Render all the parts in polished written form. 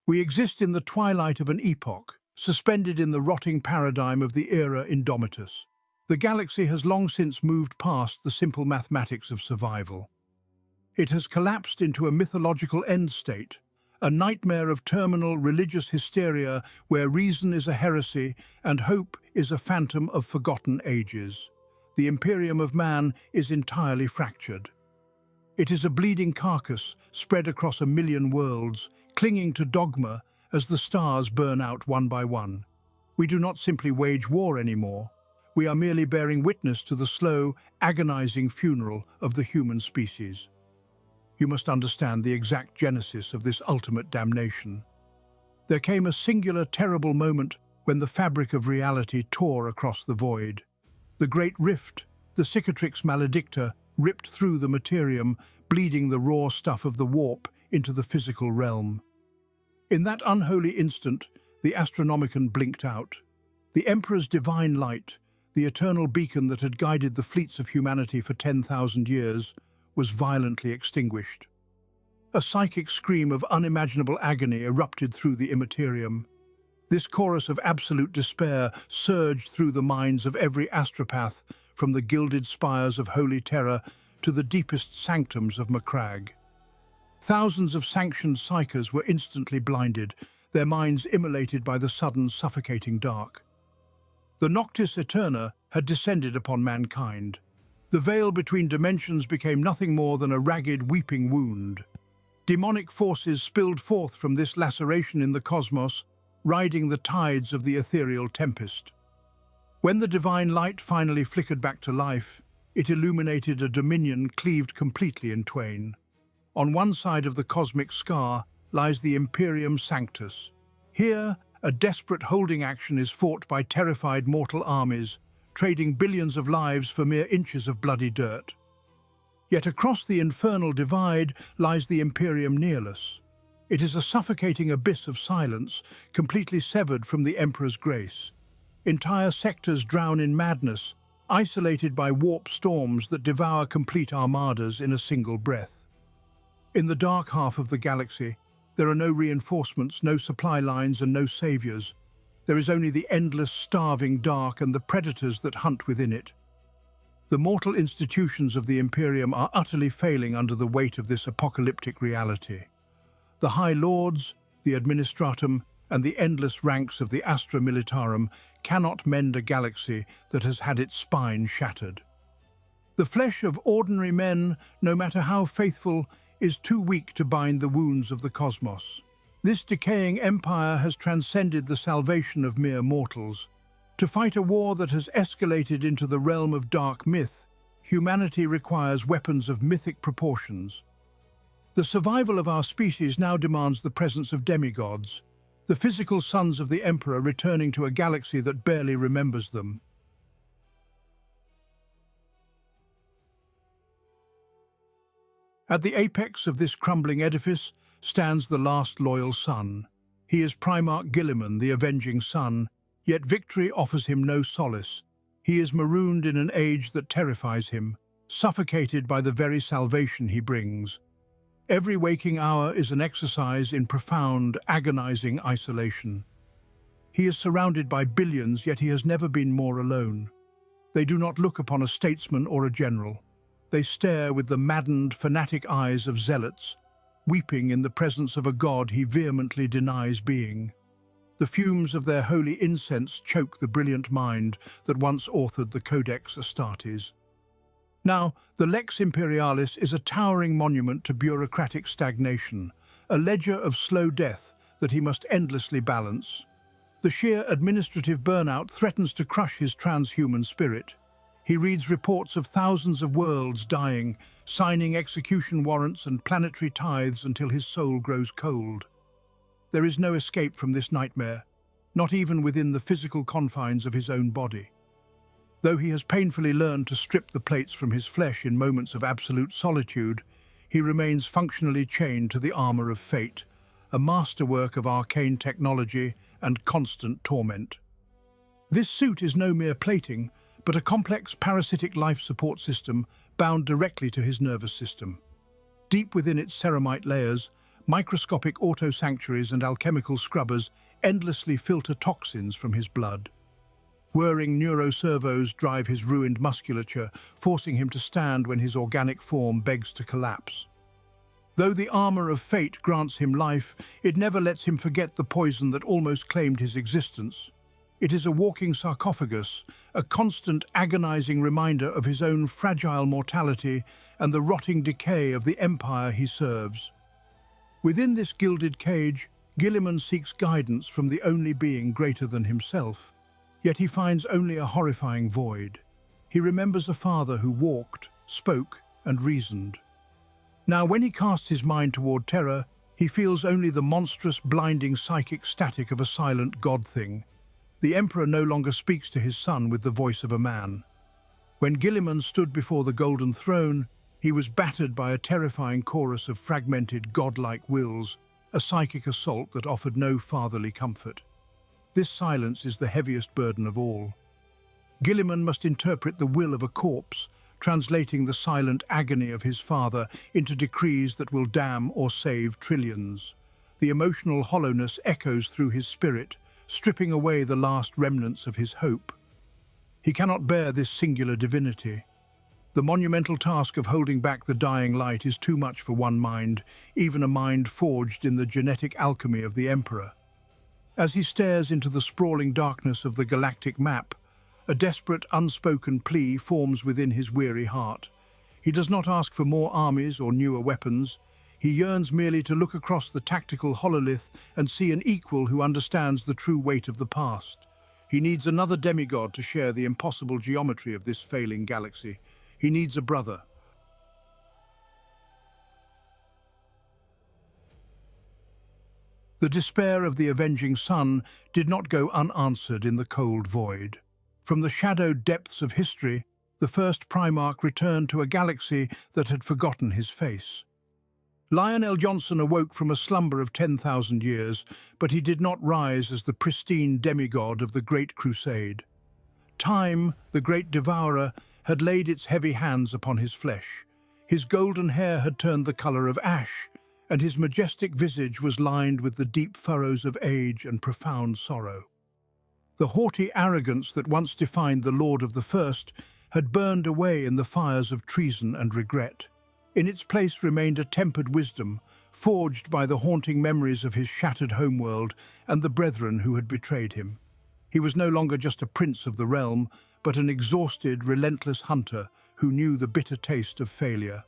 We exist in the twilight of an epoch, suspended in the rotting paradigm of the Era Indomitus. The galaxy has long since moved past the simple mathematics of survival. It has collapsed into a mythological end state, a nightmare of terminal religious hysteria where reason is a heresy and hope is a phantom of forgotten ages. The Imperium of man is entirely fractured. It is a bleeding carcass spread across a million worlds, clinging to dogma as the stars burn out one by one. We do not simply wage war anymore. We are merely bearing witness to the slow, agonizing funeral of the human species. You must understand the exact genesis of this ultimate damnation. There came a singular, terrible moment when the fabric of reality tore across the void. The great rift, the cicatrix maledicta, ripped through the materium, bleeding the raw stuff of the warp into the physical realm. In that unholy instant, the Astronomicon blinked out. The Emperor's divine light, the eternal beacon that had guided the fleets of humanity for 10,000 years, was violently extinguished. A psychic scream of unimaginable agony erupted through the immaterium. This chorus of absolute despair surged through the minds of every astropath, from the gilded spires of holy terror to the deepest sanctums of Macragge. Thousands of sanctioned psychers were instantly blinded, their minds immolated by the sudden suffocating dark. The Noctis Aeterna had descended upon mankind. The veil between dimensions became nothing more than a ragged, weeping wound. Demonic forces spilled forth from this laceration in the cosmos, riding the tides of the ethereal tempest. When the divine light finally flickered back to life, it illuminated a dominion cleaved completely in twain. On one side of the cosmic scar lies the Imperium Sanctus. Here, a desperate holding action is fought by terrified mortal armies, trading billions of lives for mere inches of bloody dirt. Yet across the infernal divide lies the Imperium Nihilus. It is a suffocating abyss of silence, completely severed from the Emperor's grace. Entire sectors drown in madness, isolated by warp storms that devour complete armadas in a single breath. In the dark half of the galaxy, there are no reinforcements, no supply lines, and no saviors. There is only the endless, starving dark and the predators that hunt within it. The mortal institutions of the Imperium are utterly failing under the weight of this apocalyptic reality. The High Lords, the Administratum, and the endless ranks of the Astra Militarum cannot mend a galaxy that has had its spine shattered. The flesh of ordinary men, no matter how faithful, is too weak to bind the wounds of the cosmos. This decaying empire has transcended the salvation of mere mortals. To fight a war that has escalated into the realm of dark myth, humanity requires weapons of mythic proportions. The survival of our species now demands the presence of demigods, the physical sons of the Emperor returning to a galaxy that barely remembers them. At the apex of this crumbling edifice stands the last loyal son. He is Primarch Guilliman, the Avenging son, yet victory offers him no solace. He is marooned in an age that terrifies him, suffocated by the very salvation he brings. Every waking hour is an exercise in profound, agonizing isolation. He is surrounded by billions, yet he has never been more alone. They do not look upon a statesman or a general. They stare with the maddened, fanatic eyes of zealots, weeping in the presence of a god he vehemently denies being. The fumes of their holy incense choke the brilliant mind that once authored the Codex Astartes. Now, the Lex Imperialis is a towering monument to bureaucratic stagnation, a ledger of slow death that he must endlessly balance. The sheer administrative burnout threatens to crush his transhuman spirit. He reads reports of thousands of worlds dying, signing execution warrants and planetary tithes until his soul grows cold. There is no escape from this nightmare, not even within the physical confines of his own body. Though he has painfully learned to strip the plates from his flesh in moments of absolute solitude, he remains functionally chained to the armor of fate, a masterwork of arcane technology and constant torment. This suit is no mere plating, but a complex parasitic life support system bound directly to his nervous system. Deep within its ceramite layers, Microscopic auto-sanctuaries and alchemical scrubbers endlessly filter toxins from his blood. Whirring neuroservos drive his ruined musculature, forcing him to stand when his organic form begs to collapse. Though the armor of fate grants him life, it never lets him forget the poison that almost claimed his existence. It is a walking sarcophagus, a constant agonizing reminder of his own fragile mortality and the rotting decay of the empire he serves. Within this gilded cage, Guilliman seeks guidance from the only being greater than himself, yet he finds only a horrifying void. He remembers a father who walked, spoke, and reasoned. Now, when he casts his mind toward terror, he feels only the monstrous, blinding psychic static of a silent god-thing. The Emperor no longer speaks to his son with the voice of a man. When Guilliman stood before the Golden Throne, he was battered by a terrifying chorus of fragmented, godlike wills, a psychic assault that offered no fatherly comfort. This silence is the heaviest burden of all. Guilliman must interpret the will of a corpse, translating the silent agony of his father into decrees that will damn or save trillions. The emotional hollowness echoes through his spirit, stripping away the last remnants of his hope. He cannot bear this singular divinity. The monumental task of holding back the dying light is too much for one mind, even a mind forged in the genetic alchemy of the Emperor. As he stares into the sprawling darkness of the galactic map, a desperate, unspoken plea forms within his weary heart. He does not ask for more armies or newer weapons. He yearns merely to look across the tactical hololith and see an equal who understands the true weight of the past. He needs another demigod to share the impossible geometry of this failing galaxy. He needs a brother. The despair of the Avenging Sun did not go unanswered in the cold void. From the shadowed depths of history, the first Primarch returned to a galaxy that had forgotten his face. Lionel Johnson awoke from a slumber of 10,000 years, but he did not rise as the pristine demigod of the Great Crusade. Time, the great devourer, had laid its heavy hands upon his flesh. His golden hair had turned the color of ash, and his majestic visage was lined with the deep furrows of age and profound sorrow. The haughty arrogance that once defined the Lord of the First had burned away in the fires of treason and regret. In its place remained a tempered wisdom, forged by the haunting memories of his shattered homeworld and the brethren who had betrayed him. He was no longer just a prince of the realm, but an exhausted, relentless hunter who knew the bitter taste of failure.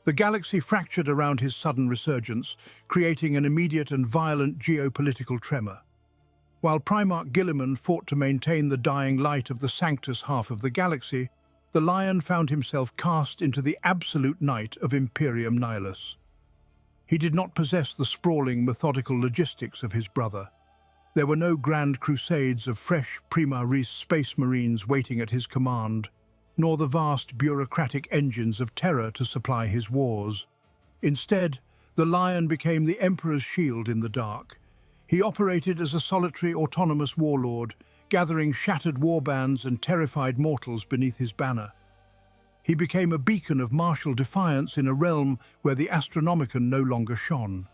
The galaxy fractured around his sudden resurgence, creating an immediate and violent geopolitical tremor. While Primarch Guilliman fought to maintain the dying light of the sanctus half of the galaxy, the Lion found himself cast into the absolute night of Imperium Nihilus. He did not possess the sprawling, methodical logistics of his brother. There were no grand crusades of fresh Primarchs space marines waiting at his command, nor the vast bureaucratic engines of terror to supply his wars. Instead, the Lion became the Emperor's shield in the dark. He operated as a solitary, autonomous warlord, gathering shattered warbands and terrified mortals beneath his banner. He became a beacon of martial defiance in a realm where the Astronomicon no longer shone.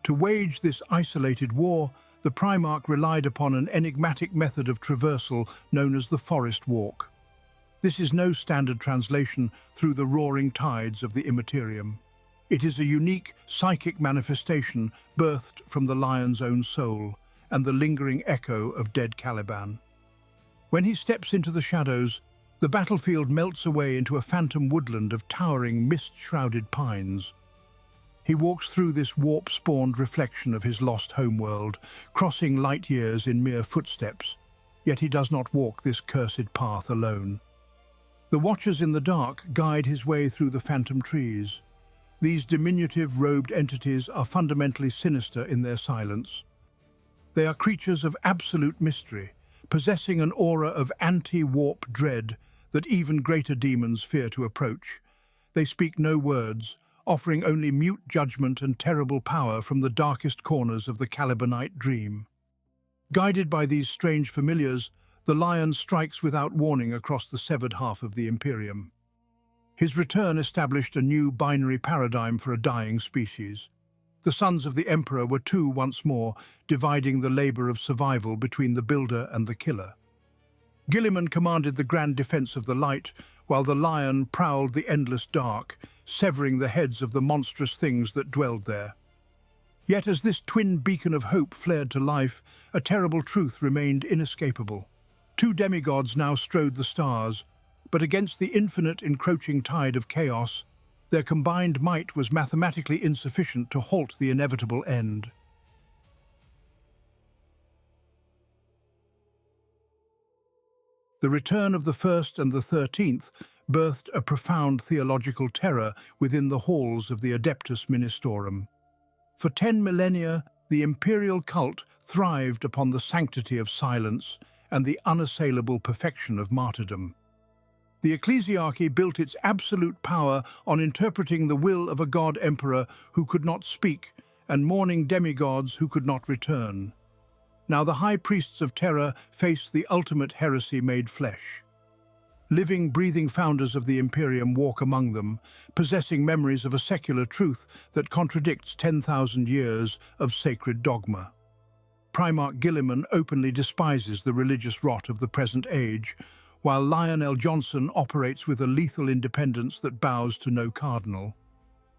To wage this isolated war, the Primarch relied upon an enigmatic method of traversal known as the Forest Walk. This is no standard translation through the roaring tides of the Imperium. It is a unique psychic manifestation birthed from the Lion's own soul and the lingering echo of dead Caliban. When he steps into the shadows, the battlefield melts away into a phantom woodland of towering, mist-shrouded pines. He walks through this warp-spawned reflection of his lost homeworld, crossing light years in mere footsteps, yet he does not walk this cursed path alone. The Watchers in the dark guide his way through the phantom trees. These diminutive, robed entities are fundamentally sinister in their silence. They are creatures of absolute mystery, possessing an aura of anti-warp dread that even greater demons fear to approach. They speak no words, offering only mute judgment and terrible power from the darkest corners of the Calibanite dream. Guided by these strange familiars, the Lion strikes without warning across the severed half of the Imperium. His return established a new binary paradigm for a dying species. The sons of the Emperor were two once more, dividing the labor of survival between the builder and the killer. Guilliman commanded the grand defense of the light, while the lion prowled the endless dark, severing the heads of the monstrous things that dwelled there. Yet as this twin beacon of hope flared to life, a terrible truth remained inescapable. Two demigods now strode the stars, but against the infinite encroaching tide of chaos, their combined might was mathematically insufficient to halt the inevitable end. The return of the First and the 13th birthed a profound theological terror within the halls of the Adeptus Ministorum. For 10 millennia, the Imperial cult thrived upon the sanctity of silence and the unassailable perfection of martyrdom. The ecclesiarchy built its absolute power on interpreting the will of a god-emperor who could not speak and mourning demigods who could not return. Now the high priests of terror faced the ultimate heresy made flesh. Living, breathing founders of the Imperium walk among them, possessing memories of a secular truth that contradicts 10,000 years of sacred dogma. Primarch Guilliman openly despises the religious rot of the present age, while Lionel Johnson operates with a lethal independence that bows to no cardinal.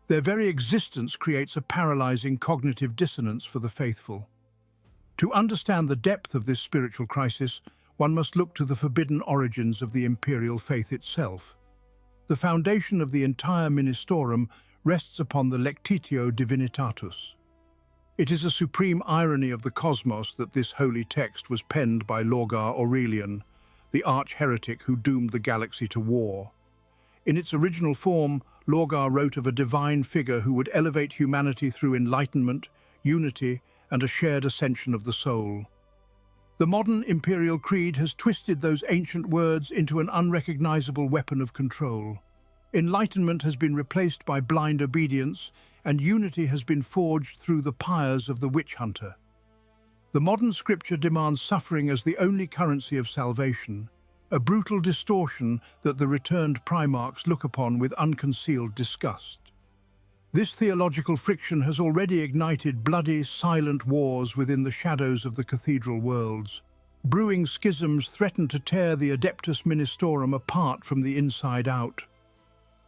Their very existence creates a paralyzing cognitive dissonance for the faithful. To understand the depth of this spiritual crisis, one must look to the forbidden origins of the imperial faith itself. The foundation of the entire Ministorum rests upon the Lectitio Divinitatus. It is a supreme irony of the cosmos that this holy text was penned by Lorgar Aurelian, the arch-heretic who doomed the galaxy to war. In its original form, Lorgar wrote of a divine figure who would elevate humanity through enlightenment, unity, and a shared ascension of the soul. The modern imperial creed has twisted those ancient words into an unrecognizable weapon of control. Enlightenment has been replaced by blind obedience, and unity has been forged through the pyres of the witch hunter. The modern scripture demands suffering as the only currency of salvation, a brutal distortion that the returned Primarchs look upon with unconcealed disgust. This theological friction has already ignited bloody, silent wars within the shadows of the cathedral worlds. Brewing schisms threaten to tear the Adeptus Ministorum apart from the inside out.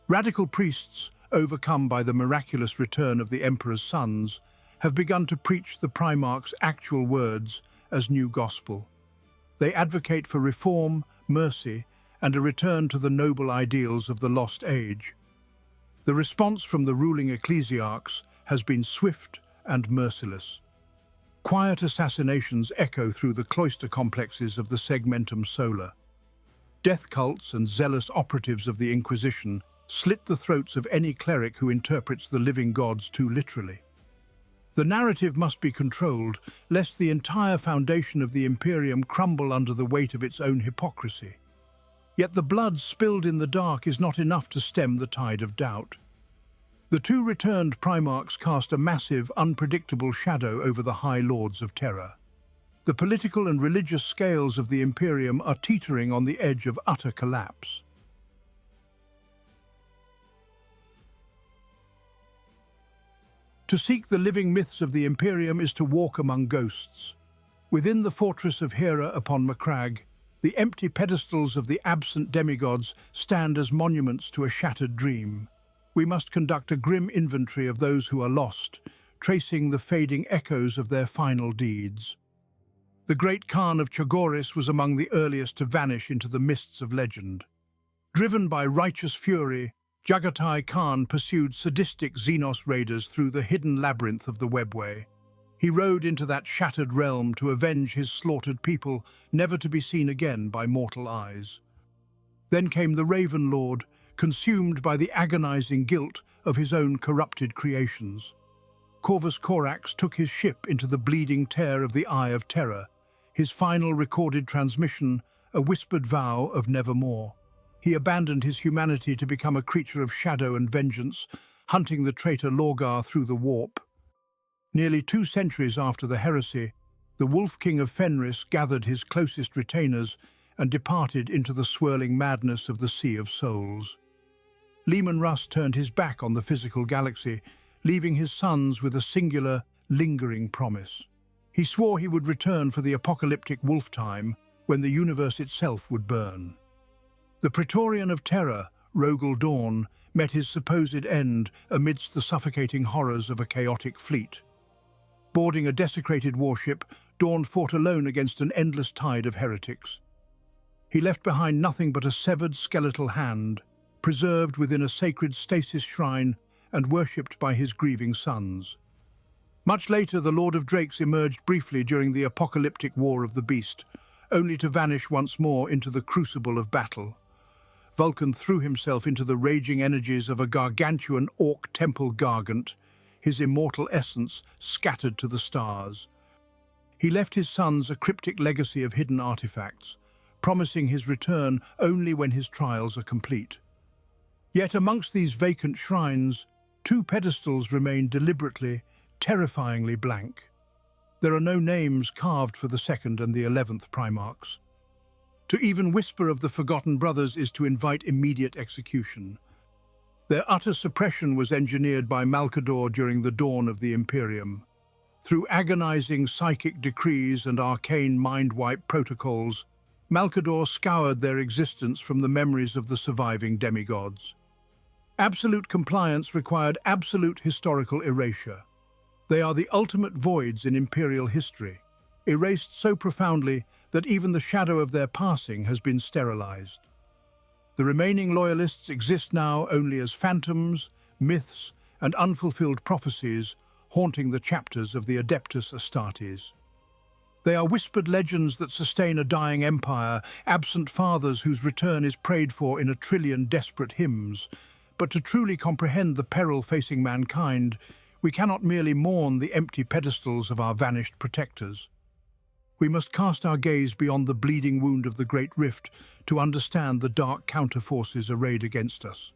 Radical priests, overcome by the miraculous return of the Emperor's sons, have begun to preach the Primarch's actual words as new gospel. They advocate for reform, mercy, and a return to the noble ideals of the lost age. The response from the ruling ecclesiarchs has been swift and merciless. Quiet assassinations echo through the cloister complexes of the Segmentum Solar. Death cults and zealous operatives of the Inquisition slit the throats of any cleric who interprets the living gods too literally. The narrative must be controlled, lest the entire foundation of the Imperium crumble under the weight of its own hypocrisy. Yet the blood spilled in the dark is not enough to stem the tide of doubt. The two returned Primarchs cast a massive, unpredictable shadow over the High Lords of Terror. The political and religious scales of the Imperium are teetering on the edge of utter collapse. To seek the living myths of the Imperium is to walk among ghosts. Within the fortress of Hera upon Macragge, the empty pedestals of the absent demigods stand as monuments to a shattered dream. We must conduct a grim inventory of those who are lost, tracing the fading echoes of their final deeds. The great Khan of Chogoris was among the earliest to vanish into the mists of legend. Driven by righteous fury, Jagatai Khan pursued sadistic Xenos raiders through the hidden labyrinth of the webway. He rode into that shattered realm to avenge his slaughtered people, never to be seen again by mortal eyes. Then came the Raven Lord, consumed by the agonizing guilt of his own corrupted creations. Corvus Corax took his ship into the bleeding tear of the Eye of Terror, his final recorded transmission a whispered vow of nevermore. He abandoned his humanity to become a creature of shadow and vengeance, hunting the traitor Lorgar through the warp. Nearly 2 centuries after the heresy, the Wolf King of Fenris gathered his closest retainers and departed into the swirling madness of the Sea of Souls. Leman Russ turned his back on the physical galaxy, leaving his sons with a singular, lingering promise. He swore he would return for the apocalyptic wolf time, when the universe itself would burn. The Praetorian of Terror, Dorn, met his supposed end amidst the suffocating horrors of a chaotic fleet. Boarding a desecrated warship, Dorn fought alone against an endless tide of heretics. He left behind nothing but a severed skeletal hand, preserved within a sacred stasis shrine and worshipped by his grieving sons. Much later, the Lord of Drakes emerged briefly during the apocalyptic War of the Beast, only to vanish once more into the crucible of battle. Vulcan threw himself into the raging energies of a gargantuan orc temple gargant, his immortal essence scattered to the stars. He left his sons a cryptic legacy of hidden artifacts, promising his return only when his trials are complete. Yet amongst these vacant shrines, 2 pedestals remain deliberately, terrifyingly blank. There are no names carved for the 2nd and the 11th Primarchs. To even whisper of the Forgotten Brothers is to invite immediate execution. Their utter suppression was engineered by Malcador during the dawn of the Imperium. Through agonizing psychic decrees and arcane mind-wipe protocols, Malcador scoured their existence from the memories of the surviving demigods. Absolute compliance required absolute historical erasure. They are the ultimate voids in Imperial history, erased so profoundly that even the shadow of their passing has been sterilized. The remaining loyalists exist now only as phantoms, myths, and unfulfilled prophecies haunting the chapters of the Adeptus Astartes. They are whispered legends that sustain a dying empire, absent fathers whose return is prayed for in a trillion desperate hymns. But to truly comprehend the peril facing mankind, we cannot merely mourn the empty pedestals of our vanished protectors. We must cast our gaze beyond the bleeding wound of the Great Rift to understand the dark counterforces arrayed against us.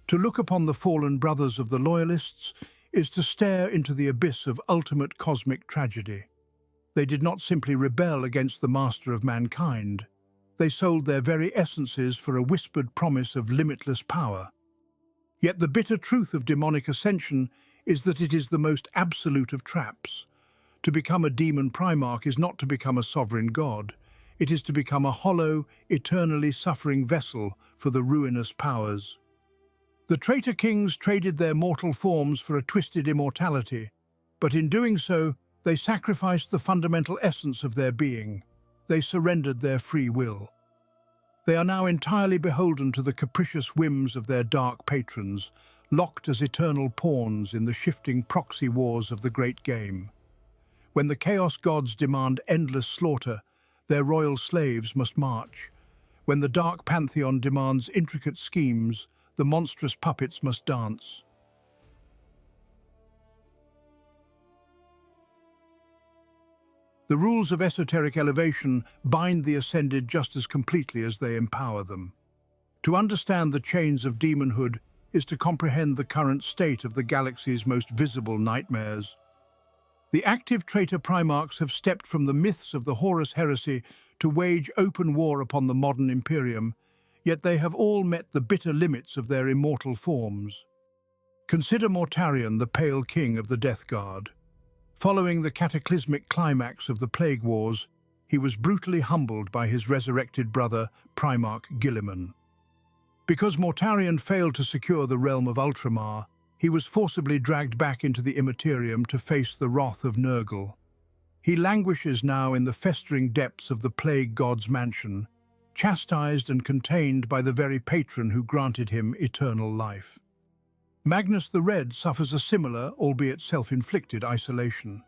To look upon the fallen brothers of the Loyalists is to stare into the abyss of ultimate cosmic tragedy. They did not simply rebel against the master of mankind. They sold their very essences for a whispered promise of limitless power. Yet the bitter truth of demonic ascension is that it is the most absolute of traps. To become a demon Primarch is not to become a sovereign god. It is to become a hollow, eternally suffering vessel for the ruinous powers. The traitor kings traded their mortal forms for a twisted immortality, but in doing so, they sacrificed the fundamental essence of their being. They surrendered their free will. They are now entirely beholden to the capricious whims of their dark patrons, locked as eternal pawns in the shifting proxy wars of the great game. When the Chaos Gods demand endless slaughter, their royal slaves must march. When the Dark Pantheon demands intricate schemes, the monstrous puppets must dance. The rules of esoteric elevation bind the ascended just as completely as they empower them. To understand the chains of demonhood is to comprehend the current state of the galaxy's most visible nightmares. The active traitor Primarchs have stepped from the myths of the Horus heresy to wage open war upon the modern Imperium, yet they have all met the bitter limits of their immortal forms. Consider Mortarion, the Pale King of the Death Guard. Following the cataclysmic climax of the Plague Wars, he was brutally humbled by his resurrected brother, Primarch Guilliman. Because Mortarion failed to secure the realm of Ultramar, he was forcibly dragged back into the Imperium to face the wrath of Nurgle. He languishes now in the festering depths of the Plague God's mansion, chastised and contained by the very patron who granted him eternal life. Magnus the Red suffers a similar, albeit self-inflicted, isolation.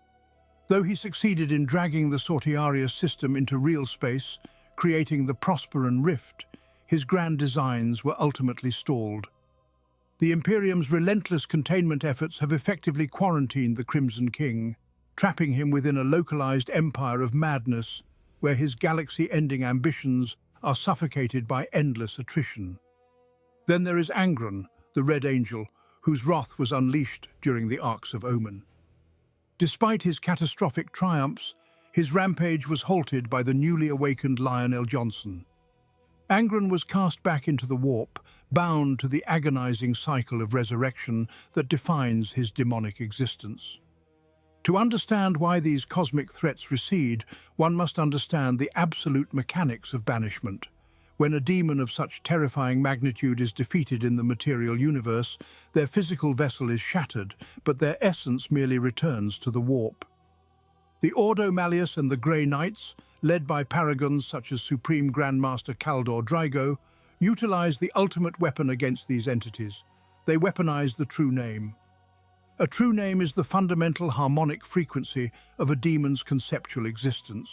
Though he succeeded in dragging the Sortiarius system into real space, creating the Prosperan Rift, his grand designs were ultimately stalled. The Imperium's relentless containment efforts have effectively quarantined the Crimson King, trapping him within a localized empire of madness, where his galaxy-ending ambitions are suffocated by endless attrition. Then there is Angron, the Red Angel, whose wrath was unleashed during the Arcs of Omen. Despite his catastrophic triumphs, his rampage was halted by the newly awakened Lionel Johnson. Angron was cast back into the warp, bound to the agonizing cycle of resurrection that defines his demonic existence. To understand why these cosmic threats recede, one must understand the absolute mechanics of banishment. When a demon of such terrifying magnitude is defeated in the material universe, their physical vessel is shattered, but their essence merely returns to the warp. The Ordo Malleus and the Grey Knights, led by paragons such as Supreme Grandmaster Kaldor Drygo, utilize the ultimate weapon against these entities. They weaponize the true name. A true name is the fundamental harmonic frequency of a demon's conceptual existence.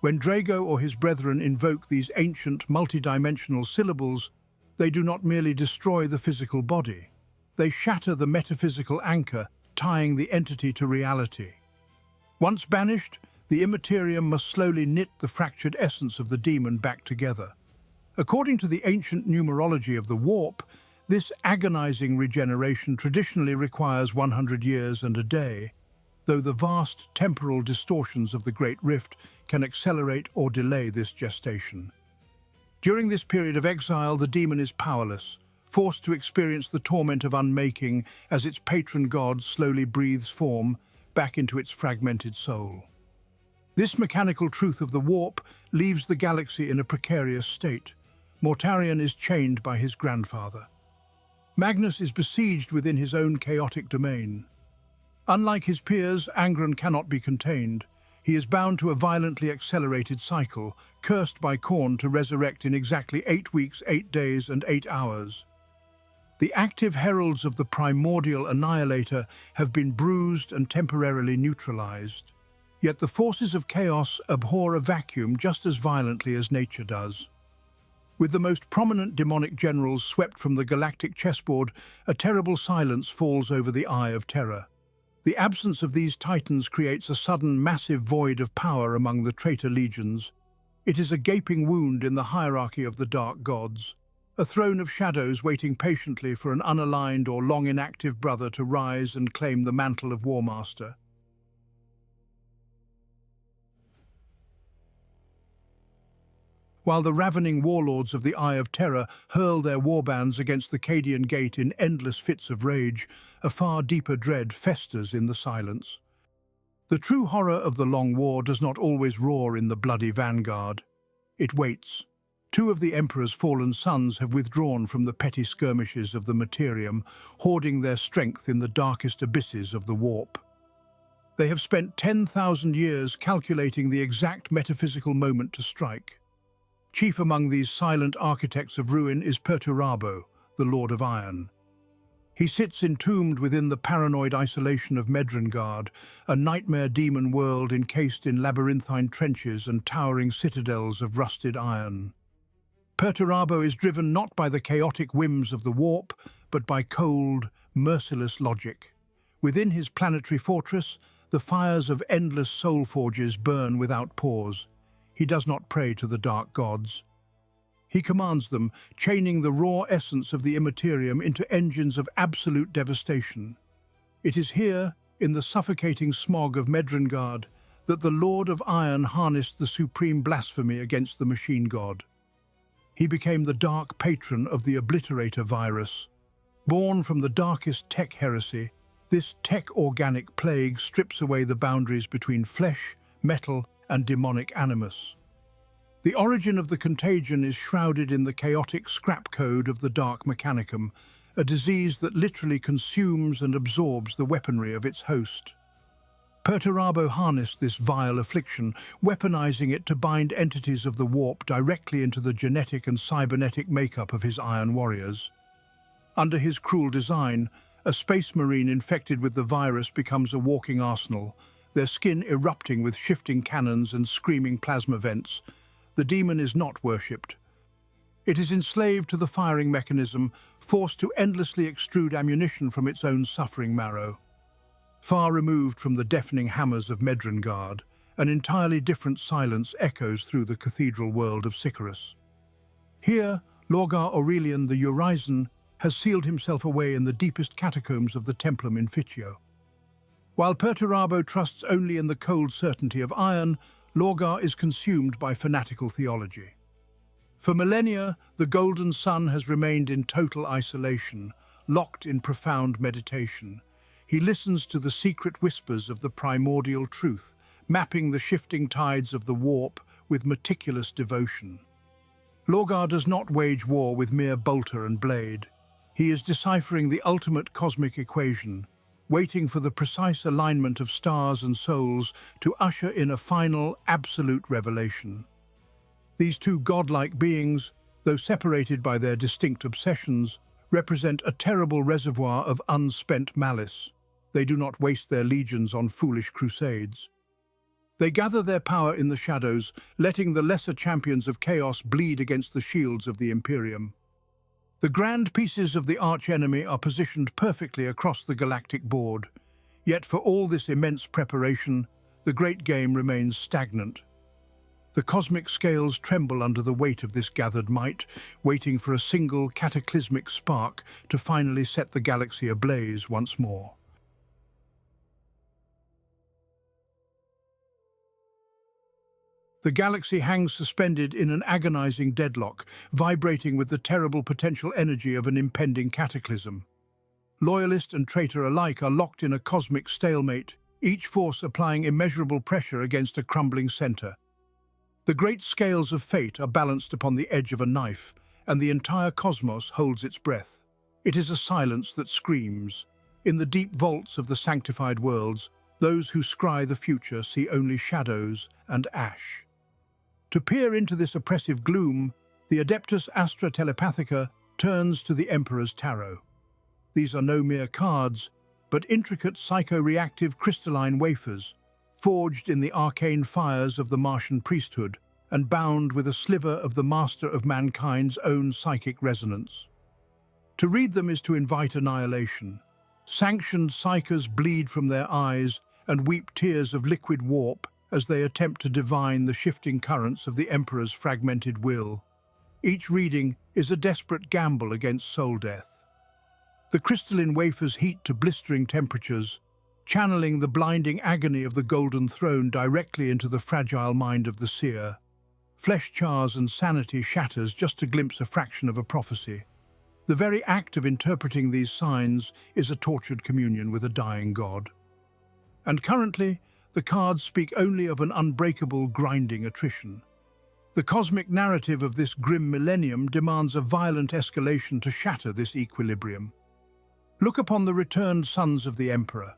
When Drago or his brethren invoke these ancient, multidimensional syllables, they do not merely destroy the physical body. They shatter the metaphysical anchor, tying the entity to reality. Once banished, the Imperium must slowly knit the fractured essence of the demon back together. According to the ancient numerology of the warp, this agonizing regeneration traditionally requires 100 years and a day, though the vast temporal distortions of the Great Rift can accelerate or delay this gestation. During this period of exile, the demon is powerless, forced to experience the torment of unmaking as its patron god slowly breathes form back into its fragmented soul. This mechanical truth of the warp leaves the galaxy in a precarious state. Mortarion is chained by his grandfather. Magnus is besieged within his own chaotic domain. Unlike his peers, Angron cannot be contained. He is bound to a violently accelerated cycle, cursed by Khorne to resurrect in exactly 8 weeks, 8 days, and 8 hours. The active heralds of the primordial annihilator have been bruised and temporarily neutralized. Yet the forces of chaos abhor a vacuum just as violently as nature does. With the most prominent demonic generals swept from the galactic chessboard, a terrible silence falls over the Eye of Terror. The absence of these titans creates a sudden, massive void of power among the traitor legions. It is a gaping wound in the hierarchy of the dark gods, a throne of shadows waiting patiently for an unaligned or long inactive brother to rise and claim the mantle of Warmaster. While the ravening warlords of the Eye of Terror hurl their warbands against the Cadian Gate in endless fits of rage, a far deeper dread festers in the silence. The true horror of the Long War does not always roar in the bloody vanguard. It waits. 2 of the Emperor's fallen sons have withdrawn from the petty skirmishes of the Imperium, hoarding their strength in the darkest abysses of the warp. They have spent 10,000 years calculating the exact metaphysical moment to strike. Chief among these silent architects of ruin is Perturabo, the Lord of Iron. He sits entombed within the paranoid isolation of Medrengard, a nightmare demon world encased in labyrinthine trenches and towering citadels of rusted iron. Perturabo is driven not by the chaotic whims of the warp, but by cold, merciless logic. Within his planetary fortress, the fires of endless soul forges burn without pause. He does not pray to the dark gods. He commands them, chaining the raw essence of the Imperium into engines of absolute devastation. It is here, in the suffocating smog of Medrengard, that the Lord of Iron harnessed the supreme blasphemy against the machine god. He became the dark patron of the Iterator virus. Born from the darkest tech heresy, this tech-organic plague strips away the boundaries between flesh, metal, and demonic animus. The origin of the contagion is shrouded in the chaotic scrap code of the Dark Mechanicum, a disease that literally consumes and absorbs the weaponry of its host. Perturabo harnessed this vile affliction, weaponizing it to bind entities of the warp directly into the genetic and cybernetic makeup of his Iron Warriors. Under his cruel design, a space marine infected with the virus becomes a walking arsenal, their skin erupting with shifting cannons and screaming plasma vents. The demon is not worshipped. It is enslaved to the firing mechanism, forced to endlessly extrude ammunition from its own suffering marrow. Far removed from the deafening hammers of Medrengard, an entirely different silence echoes through the cathedral world of Sycharis. Here, Lorgar Aurelian the Urizen has sealed himself away in the deepest catacombs of the Templum Inficio. While Perturabo trusts only in the cold certainty of iron, Lorgar is consumed by fanatical theology. For millennia, the Golden Sun has remained in total isolation, locked in profound meditation. He listens to the secret whispers of the primordial truth, mapping the shifting tides of the warp with meticulous devotion. Lorgar does not wage war with mere bolter and blade. He is deciphering the ultimate cosmic equation, waiting for the precise alignment of stars and souls to usher in a final, absolute revelation. These two godlike beings, though separated by their distinct obsessions, represent a terrible reservoir of unspent malice. They do not waste their legions on foolish crusades. They gather their power in the shadows, letting the lesser champions of chaos bleed against the shields of the Imperium. The grand pieces of the arch-enemy are positioned perfectly across the galactic board. Yet for all this immense preparation, the great game remains stagnant. The cosmic scales tremble under the weight of this gathered might, waiting for a single cataclysmic spark to finally set the galaxy ablaze once more. The galaxy hangs suspended in an agonizing deadlock, vibrating with the terrible potential energy of an impending cataclysm. Loyalist and traitor alike are locked in a cosmic stalemate, each force applying immeasurable pressure against a crumbling center. The great scales of fate are balanced upon the edge of a knife, and the entire cosmos holds its breath. It is a silence that screams. In the deep vaults of the sanctified worlds, those who scry the future see only shadows and ash. To peer into this oppressive gloom, the Adeptus Astra Telepathica turns to the Emperor's Tarot. These are no mere cards, but intricate psycho-reactive crystalline wafers, forged in the arcane fires of the Martian priesthood and bound with a sliver of the master of mankind's own psychic resonance. To read them is to invite annihilation. Sanctioned psychers bleed from their eyes and weep tears of liquid warp as they attempt to divine the shifting currents of the Emperor's fragmented will. Each reading is a desperate gamble against soul death. The crystalline wafers heat to blistering temperatures, channeling the blinding agony of the Golden Throne directly into the fragile mind of the seer. Flesh chars and sanity shatters just to glimpse a fraction of a prophecy. The very act of interpreting these signs is a tortured communion with a dying god. And currently, the cards speak only of an unbreakable, grinding attrition. The cosmic narrative of this grim millennium demands a violent escalation to shatter this equilibrium. Look upon the returned sons of the Emperor.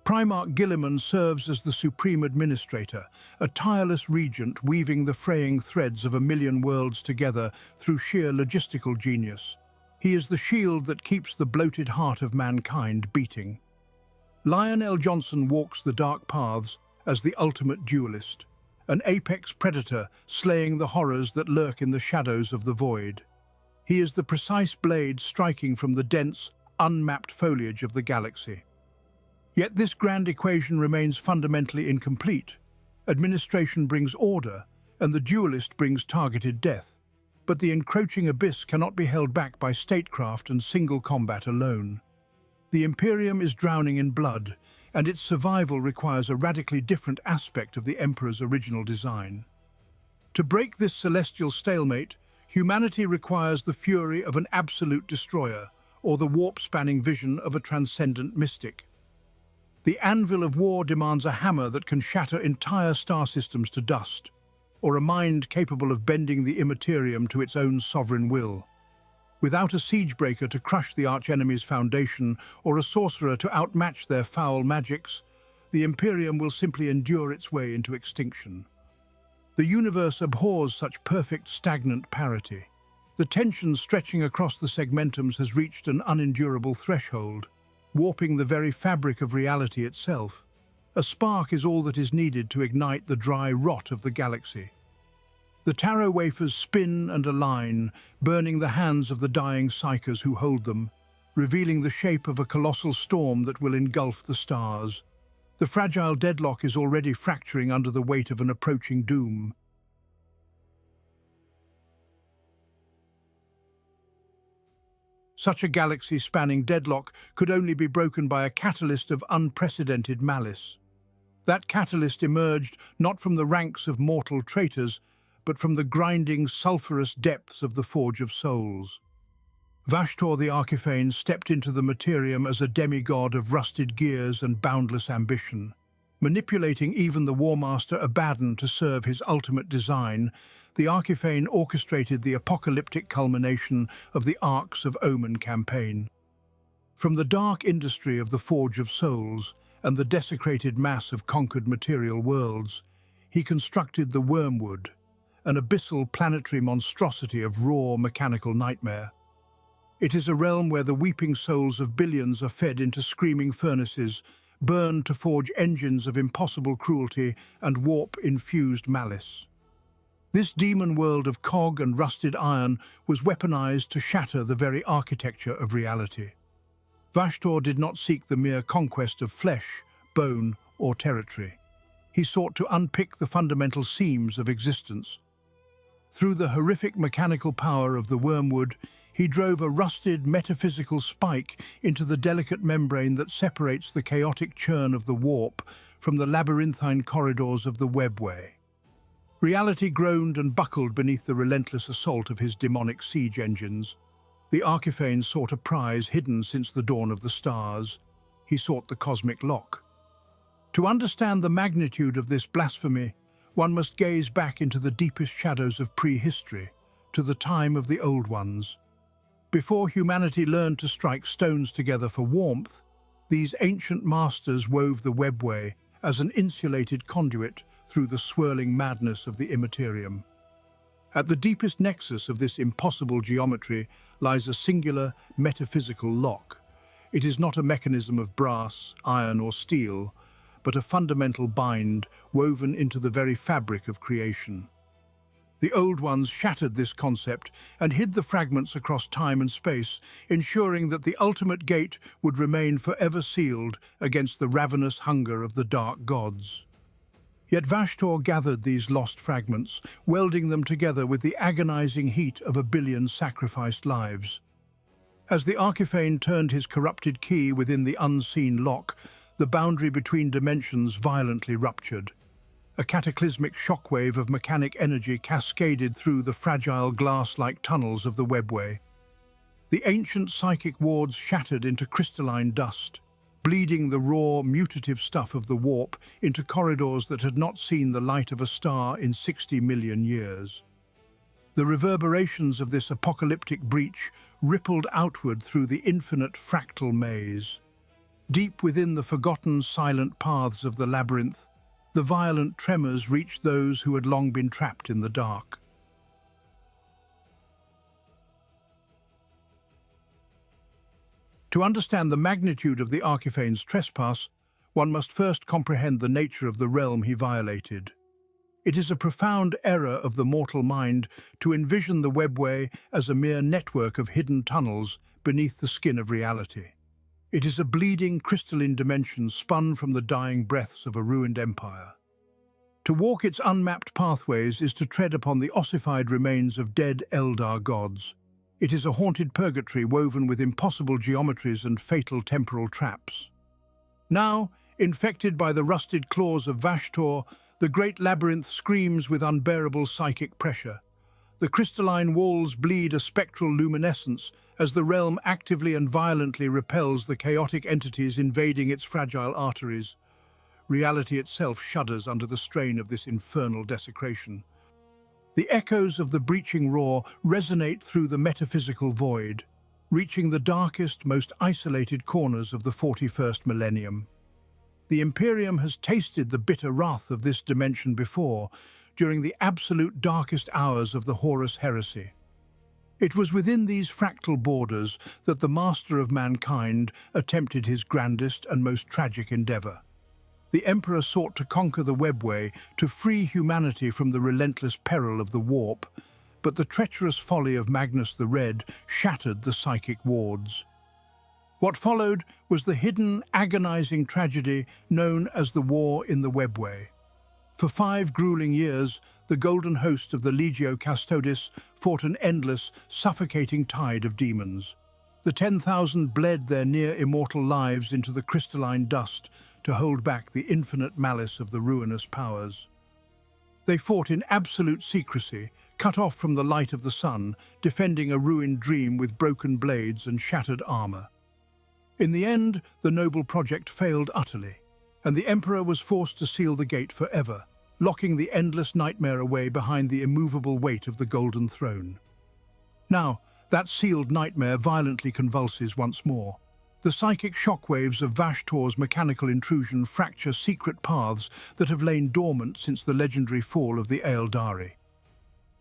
Primarch Guilliman serves as the supreme administrator, a tireless regent weaving the fraying threads of a million worlds together through sheer logistical genius. He is the shield that keeps the bloated heart of mankind beating. Lionel Johnson walks the dark paths as the ultimate duelist, an apex predator slaying the horrors that lurk in the shadows of the void. He is the precise blade striking from the dense, unmapped foliage of the galaxy. Yet this grand equation remains fundamentally incomplete. Administration brings order, and the duelist brings targeted death. But the encroaching abyss cannot be held back by statecraft and single combat alone. The Imperium is drowning in blood, and its survival requires a radically different aspect of the Emperor's original design. To break this celestial stalemate, humanity requires the fury of an absolute destroyer, or the warp-spanning vision of a transcendent mystic. The anvil of war demands a hammer that can shatter entire star systems to dust, or a mind capable of bending the immaterium to its own sovereign will. Without a siegebreaker to crush the archenemy's foundation, or a sorcerer to outmatch their foul magics, the Imperium will simply endure its way into extinction. The universe abhors such perfect, stagnant parity. The tension stretching across the segmentums has reached an unendurable threshold, warping the very fabric of reality itself. A spark is all that is needed to ignite the dry rot of the galaxy. The tarot wafers spin and align, burning the hands of the dying psychers who hold them, revealing the shape of a colossal storm that will engulf the stars. The fragile deadlock is already fracturing under the weight of an approaching doom. Such a galaxy-spanning deadlock could only be broken by a catalyst of unprecedented malice. That catalyst emerged not from the ranks of mortal traitors, but from the grinding, sulphurous depths of the Forge of Souls. Vashtor the Arkifane stepped into the Imperium as a demigod of rusted gears and boundless ambition. Manipulating even the Warmaster Abaddon to serve his ultimate design, the Arkifane orchestrated the apocalyptic culmination of the Arcs of Omen campaign. From the dark industry of the Forge of Souls and the desecrated mass of conquered material worlds, he constructed the Wormwood, an abyssal planetary monstrosity of raw mechanical nightmare. It is a realm where the weeping souls of billions are fed into screaming furnaces, burned to forge engines of impossible cruelty and warp-infused malice. This demon world of cog and rusted iron was weaponized to shatter the very architecture of reality. Vashtor did not seek the mere conquest of flesh, bone, or territory. He sought to unpick the fundamental seams of existence. Through the horrific mechanical power of the Wormwood, he drove a rusted metaphysical spike into the delicate membrane that separates the chaotic churn of the warp from the labyrinthine corridors of the webway. Reality groaned and buckled beneath the relentless assault of his demonic siege engines. The Arkifane sought a prize hidden since the dawn of the stars. He sought the cosmic lock. To understand the magnitude of this blasphemy, one must gaze back into the deepest shadows of prehistory, to the time of the Old Ones. Before humanity learned to strike stones together for warmth, these ancient masters wove the webway as an insulated conduit through the swirling madness of the Imperium. At the deepest nexus of this impossible geometry lies a singular metaphysical lock. It is not a mechanism of brass, iron, or steel, but a fundamental bind woven into the very fabric of creation. The Old Ones shattered this concept and hid the fragments across time and space, ensuring that the ultimate gate would remain forever sealed against the ravenous hunger of the dark gods. Yet Vashtor gathered these lost fragments, welding them together with the agonizing heat of a billion sacrificed lives. As the Arkifane turned his corrupted key within the unseen lock, the boundary between dimensions violently ruptured. A cataclysmic shockwave of mechanic energy cascaded through the fragile glass-like tunnels of the webway. The ancient psychic wards shattered into crystalline dust, bleeding the raw, mutative stuff of the warp into corridors that had not seen the light of a star in 60 million years. The reverberations of this apocalyptic breach rippled outward through the infinite fractal maze. Deep within the forgotten silent paths of the labyrinth, the violent tremors reached those who had long been trapped in the dark. To understand the magnitude of the Arkifane's trespass, one must first comprehend the nature of the realm he violated. It is a profound error of the mortal mind to envision the webway as a mere network of hidden tunnels beneath the skin of reality. It is a bleeding, crystalline dimension spun from the dying breaths of a ruined empire. To walk its unmapped pathways is to tread upon the ossified remains of dead Eldar gods. It is a haunted purgatory woven with impossible geometries and fatal temporal traps. Now, infected by the rusted claws of Vashtor, the great labyrinth screams with unbearable psychic pressure. The crystalline walls bleed a spectral luminescence as the realm actively and violently repels the chaotic entities invading its fragile arteries. Reality itself shudders under the strain of this infernal desecration. The echoes of the breaching roar resonate through the metaphysical void, reaching the darkest, most isolated corners of the 41st millennium. The Imperium has tasted the bitter wrath of this dimension before, during the absolute darkest hours of the Horus heresy. It was within these fractal borders that the master of mankind attempted his grandest and most tragic endeavor. The Emperor sought to conquer the webway, to free humanity from the relentless peril of the warp, but the treacherous folly of Magnus the Red shattered the psychic wards. What followed was the hidden, agonizing tragedy known as the War in the Webway. For 5 grueling years, the golden host of the Legio Custodes fought an endless, suffocating tide of demons. The 10,000 bled their near-immortal lives into the crystalline dust to hold back the infinite malice of the ruinous powers. They fought in absolute secrecy, cut off from the light of the sun, defending a ruined dream with broken blades and shattered armor. In the end, the noble project failed utterly, and the Emperor was forced to seal the gate forever, locking the endless nightmare away behind the immovable weight of the Golden Throne. Now, that sealed nightmare violently convulses once more. The psychic shockwaves of Vashtor's mechanical intrusion fracture secret paths that have lain dormant since the legendary fall of the Aeldari.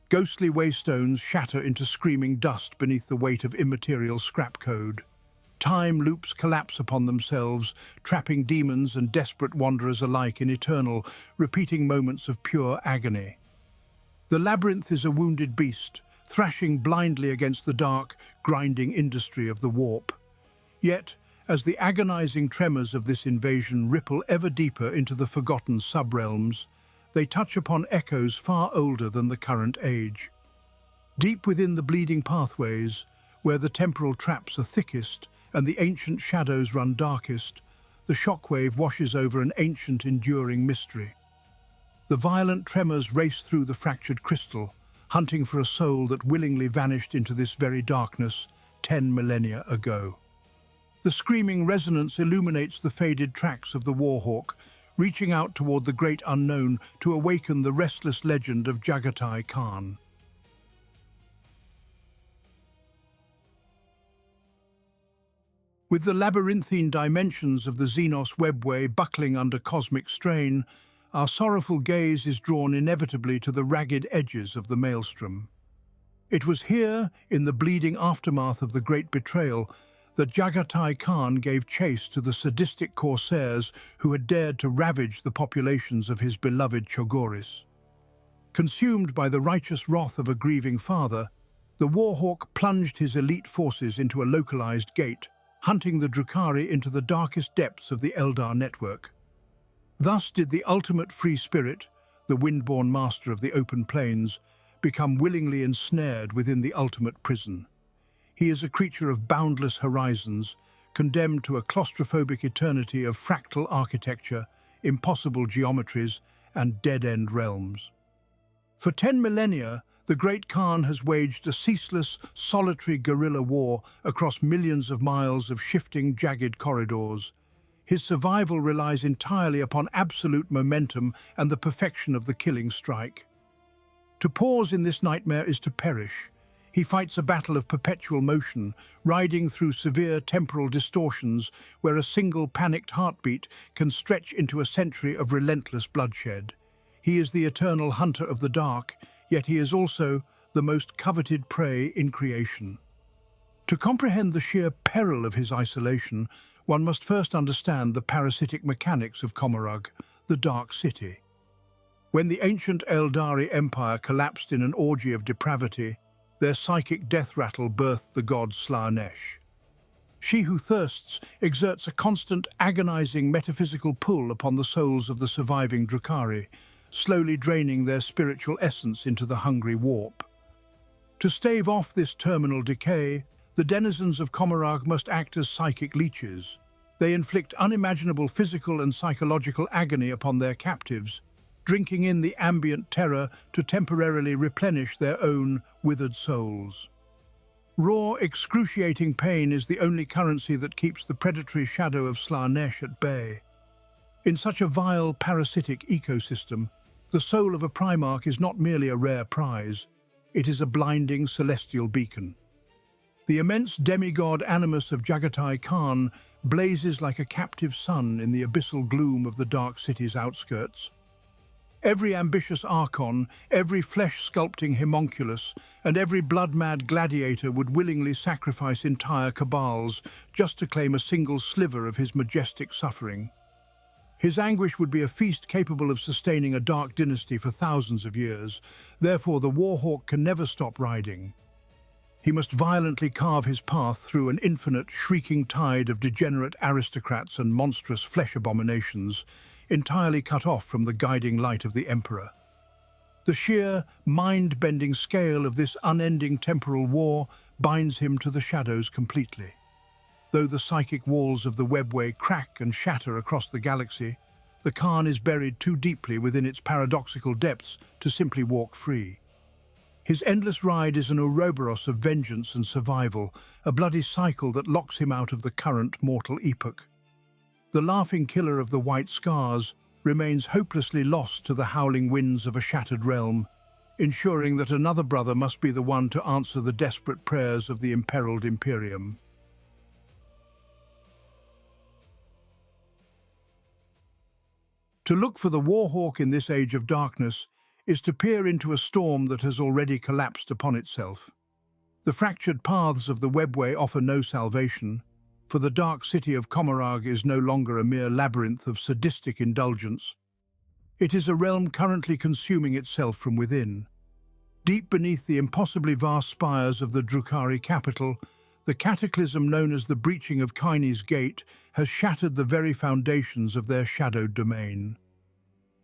Ghostly waystones shatter into screaming dust beneath the weight of immaterial scrap code. Time loops collapse upon themselves, trapping demons and desperate wanderers alike in eternal, repeating moments of pure agony. The labyrinth is a wounded beast, thrashing blindly against the dark, grinding industry of the warp. Yet, as the agonizing tremors of this invasion ripple ever deeper into the forgotten subrealms, they touch upon echoes far older than the current age. Deep within the bleeding pathways, where the temporal traps are thickest and the ancient shadows run darkest, the shockwave washes over an ancient, enduring mystery. The violent tremors race through the fractured crystal, hunting for a soul that willingly vanished into this very darkness 10 millennia ago. The screaming resonance illuminates the faded tracks of the Warhawk, reaching out toward the great unknown to awaken the restless legend of Jagatai Khan. With the labyrinthine dimensions of the Xenos webway buckling under cosmic strain, our sorrowful gaze is drawn inevitably to the ragged edges of the maelstrom. It was here, in the bleeding aftermath of the Great Betrayal, that Jagatai Khan gave chase to the sadistic corsairs who had dared to ravage the populations of his beloved Chogoris. Consumed by the righteous wrath of a grieving father, the Warhawk plunged his elite forces into a localized gate, hunting the Drukhari into the darkest depths of the Eldar network. Thus did the ultimate free spirit, the windborn master of the open plains, become willingly ensnared within the ultimate prison. He is a creature of boundless horizons, condemned to a claustrophobic eternity of fractal architecture, impossible geometries, and dead-end realms. For 10 millennia, the Great Khan has waged a ceaseless, solitary guerrilla war across millions of miles of shifting, jagged corridors. His survival relies entirely upon absolute momentum and the perfection of the killing strike. To pause in this nightmare is to perish. He fights a battle of perpetual motion, riding through severe temporal distortions where a single panicked heartbeat can stretch into a century of relentless bloodshed. He is the eternal hunter of the dark, yet he is also the most coveted prey in creation. To comprehend the sheer peril of his isolation, one must first understand the parasitic mechanics of Comarug, the Dark City. When the ancient Eldari Empire collapsed in an orgy of depravity, their psychic death rattle birthed the god Slaanesh. She who thirsts exerts a constant, agonizing metaphysical pull upon the souls of the surviving Drukhari, slowly draining their spiritual essence into the hungry warp. To stave off this terminal decay, the denizens of Comarug must act as psychic leeches. They inflict unimaginable physical and psychological agony upon their captives, drinking in the ambient terror to temporarily replenish their own withered souls. Raw, excruciating pain is the only currency that keeps the predatory shadow of Slaanesh at bay. In such a vile, parasitic ecosystem, the soul of a Primarch is not merely a rare prize, it is a blinding celestial beacon. The immense demigod animus of Jagatai Khan blazes like a captive sun in the abyssal gloom of the Dark City's outskirts. Every ambitious archon, every flesh-sculpting homunculus, and every blood-mad gladiator would willingly sacrifice entire cabals just to claim a single sliver of his majestic suffering. His anguish would be a feast capable of sustaining a dark dynasty for thousands of years. Therefore, the Warhawk can never stop riding. He must violently carve his path through an infinite, shrieking tide of degenerate aristocrats and monstrous flesh abominations, entirely cut off from the guiding light of the Emperor. The sheer, mind-bending scale of this unending temporal war binds him to the shadows completely. Though the psychic walls of the webway crack and shatter across the galaxy, The Khan is buried too deeply within its paradoxical depths to simply walk free. His endless ride is an Ouroboros of vengeance and survival, a bloody cycle that locks him out of the current mortal epoch. The laughing killer of the White Scars remains hopelessly lost to the howling winds of a shattered realm, ensuring that another brother must be the one to answer the desperate prayers of the imperiled Imperium. To look for the Warhawk in this age of darkness is to peer into a storm that has already collapsed upon itself. The fractured paths of the webway offer no salvation, for the dark city of Macragge is no longer a mere labyrinth of sadistic indulgence. It is a realm currently consuming itself from within. Deep beneath the impossibly vast spires of the Drukhari capital, the cataclysm known as the breaching of Kaine's Gate has shattered the very foundations of their shadowed domain.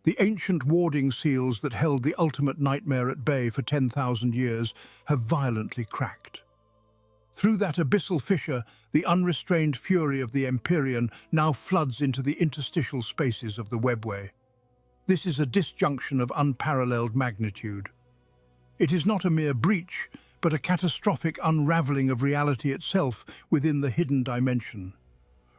The ancient warding seals that held the ultimate nightmare at bay for 10,000 years have violently cracked. Through that abyssal fissure, the unrestrained fury of the Imperium now floods into the interstitial spaces of the webway. This is a disjunction of unparalleled magnitude. It is not a mere breach, but a catastrophic unraveling of reality itself within the hidden dimension.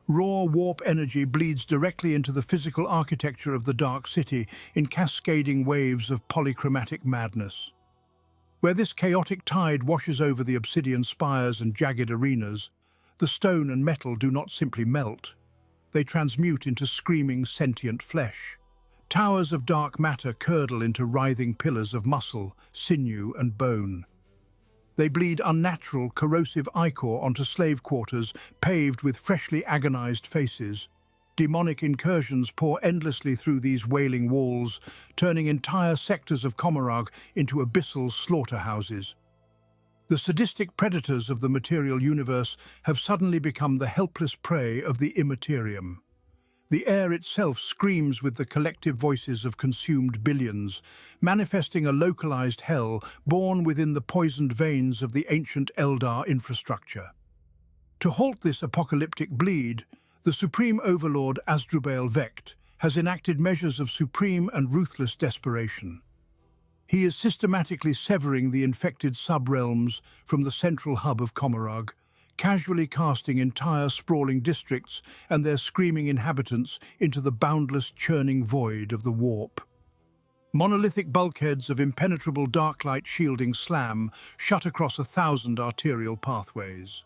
Raw warp energy bleeds directly into the physical architecture of the Dark City in cascading waves of polychromatic madness. Where this chaotic tide washes over the obsidian spires and jagged arenas, the stone and metal do not simply melt. They transmute into screaming, sentient flesh. Towers of dark matter curdle into writhing pillars of muscle, sinew, and bone. They bleed unnatural, corrosive ichor onto slave quarters paved with freshly agonized faces. Demonic incursions pour endlessly through these wailing walls, turning entire sectors of Macragge into abyssal slaughterhouses. The sadistic predators of the material universe have suddenly become the helpless prey of the immaterium. The air itself screams with the collective voices of consumed billions, manifesting a localized hell born within the poisoned veins of the ancient Eldar infrastructure. To halt this apocalyptic bleed, the Supreme Overlord Asdrubal Vecht has enacted measures of supreme and ruthless desperation. He is systematically severing the infected sub-realms from the central hub of Macragge, casually casting entire sprawling districts and their screaming inhabitants into the boundless churning void of the warp. Monolithic bulkheads of impenetrable dark light shielding slam shut across 1,000 arterial pathways.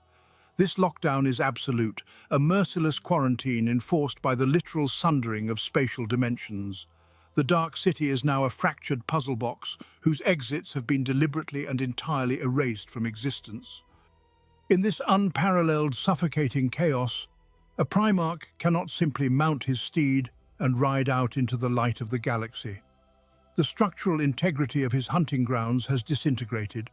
This lockdown is absolute, a merciless quarantine enforced by the literal sundering of spatial dimensions. The Dark City is now a fractured puzzle box whose exits have been deliberately and entirely erased from existence. In this unparalleled, suffocating chaos, a Primarch cannot simply mount his steed and ride out into the light of the galaxy. The structural integrity of his hunting grounds has disintegrated.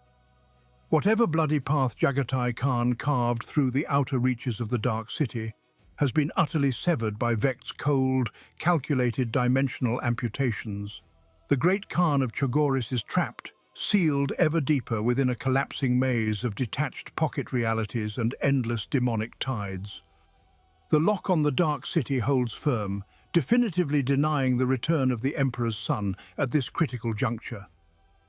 Whatever bloody path Jagatai Khan carved through the outer reaches of the Dark City has been utterly severed by Vecht's cold, calculated dimensional amputations. The great Khan of Chogoris is trapped, sealed ever deeper within a collapsing maze of detached pocket realities and endless demonic tides. The lock on the Dark City holds firm, definitively denying the return of the Emperor's son at this critical juncture.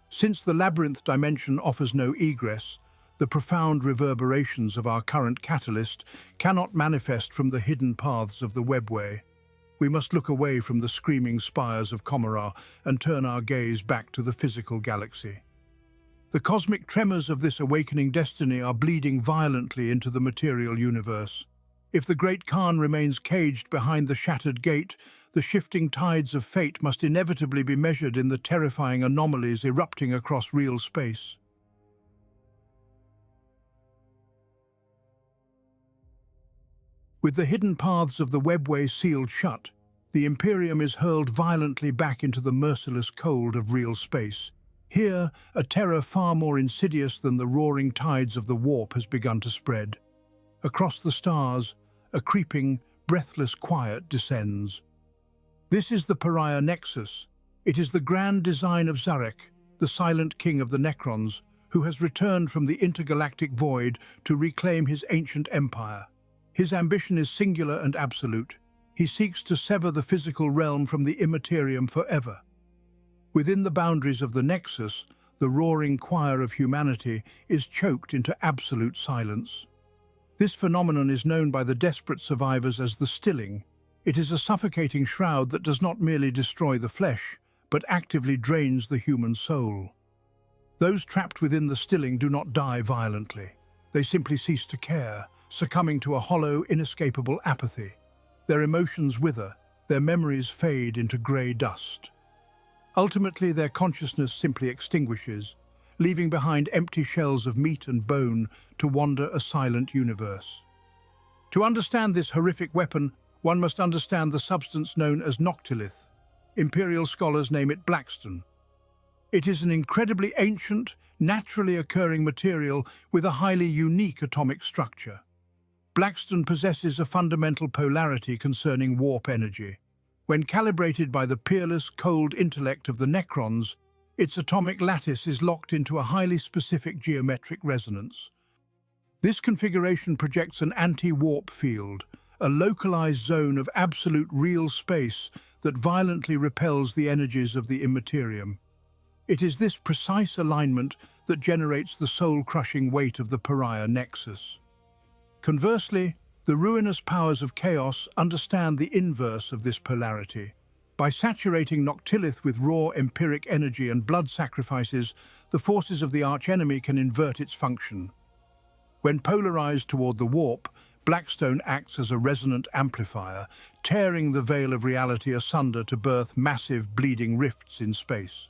Since the labyrinth dimension offers no egress, the profound reverberations of our current catalyst cannot manifest from the hidden paths of the webway. We must look away from the screaming spires of Macragge and turn our gaze back to the physical galaxy. The cosmic tremors of this awakening destiny are bleeding violently into the material universe. If the great Khan remains caged behind the shattered gate, the shifting tides of fate must inevitably be measured in the terrifying anomalies erupting across real space. With the hidden paths of the webway sealed shut, the Imperium is hurled violently back into the merciless cold of real space. Here, a terror far more insidious than the roaring tides of the warp has begun to spread. Across the stars, a creeping, breathless quiet descends. This is the Pariah Nexus. It is the grand design of Zarek, the silent king of the Necrons, who has returned from the intergalactic void to reclaim his ancient empire. His ambition is singular and absolute. He seeks to sever the physical realm from the immaterium forever. Within the boundaries of the Nexus, the roaring choir of humanity is choked into absolute silence. This phenomenon is known by the desperate survivors as the stilling. It is a suffocating shroud that does not merely destroy the flesh, but actively drains the human soul. Those trapped within the stilling do not die violently. They simply cease to care, succumbing to a hollow, inescapable apathy. Their emotions wither, their memories fade into grey dust. Ultimately, their consciousness simply extinguishes, leaving behind empty shells of meat and bone to wander a silent universe. To understand this horrific weapon, one must understand the substance known as noctilith. Imperial scholars name it blackstone. It is an incredibly ancient, naturally occurring material with a highly unique atomic structure. Blackstone possesses a fundamental polarity concerning warp energy. When calibrated by the peerless, cold intellect of the Necrons, its atomic lattice is locked into a highly specific geometric resonance. This configuration projects an anti-warp field, a localized zone of absolute real space that violently repels the energies of the immaterium. It is this precise alignment that generates the soul-crushing weight of the pariah nexus. Conversely, the ruinous powers of chaos understand the inverse of this polarity. By saturating noctilith with raw empiric energy and blood sacrifices, the forces of the archenemy can invert its function. When polarized toward the warp, Blackstone acts as a resonant amplifier, tearing the veil of reality asunder to birth massive bleeding rifts in space.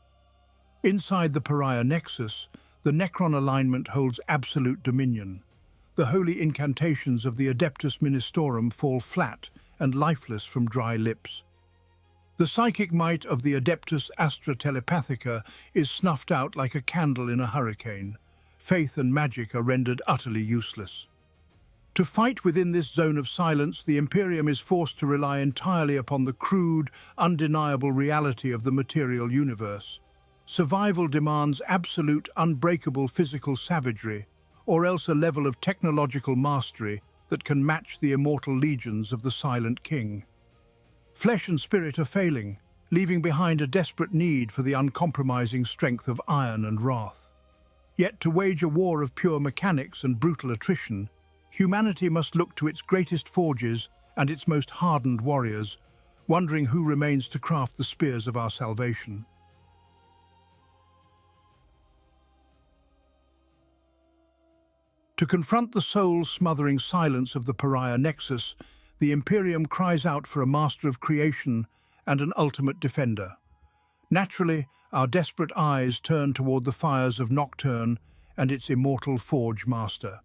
Inside the pariah nexus, the Necron alignment holds absolute dominion. The holy incantations of the Adeptus Ministorum fall flat and lifeless from dry lips. The psychic might of the Adeptus Astra Telepathica is snuffed out like a candle in a hurricane. Faith and magic are rendered utterly useless. To fight within this zone of silence, the Imperium is forced to rely entirely upon the crude, undeniable reality of the material universe. Survival demands absolute, unbreakable physical savagery, or else a level of technological mastery that can match the immortal legions of the Silent King. Flesh and spirit are failing, leaving behind a desperate need for the uncompromising strength of iron and wrath. Yet to wage a war of pure mechanics and brutal attrition, humanity must look to its greatest forges and its most hardened warriors, wondering who remains to craft the spears of our salvation. To confront the soul-smothering silence of the pariah nexus, the Imperium cries out for a master of creation and an ultimate defender. Naturally, our desperate eyes turn toward the fires of Nocturne and its immortal forge master.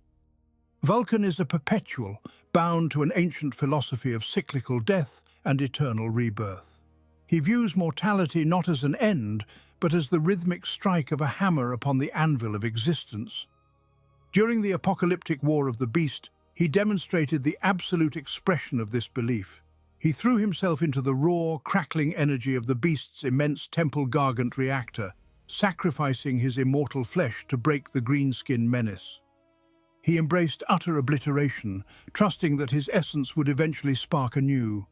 Vulcan is a perpetual, bound to an ancient philosophy of cyclical death and eternal rebirth. He views mortality not as an end, but as the rhythmic strike of a hammer upon the anvil of existence. During the apocalyptic War of the Beast, he demonstrated the absolute expression of this belief. He threw himself into the raw, crackling energy of the Beast's immense Temple Gargant reactor, sacrificing his immortal flesh to break the greenskin menace. He embraced utter obliteration, trusting that his essence would eventually spark anew.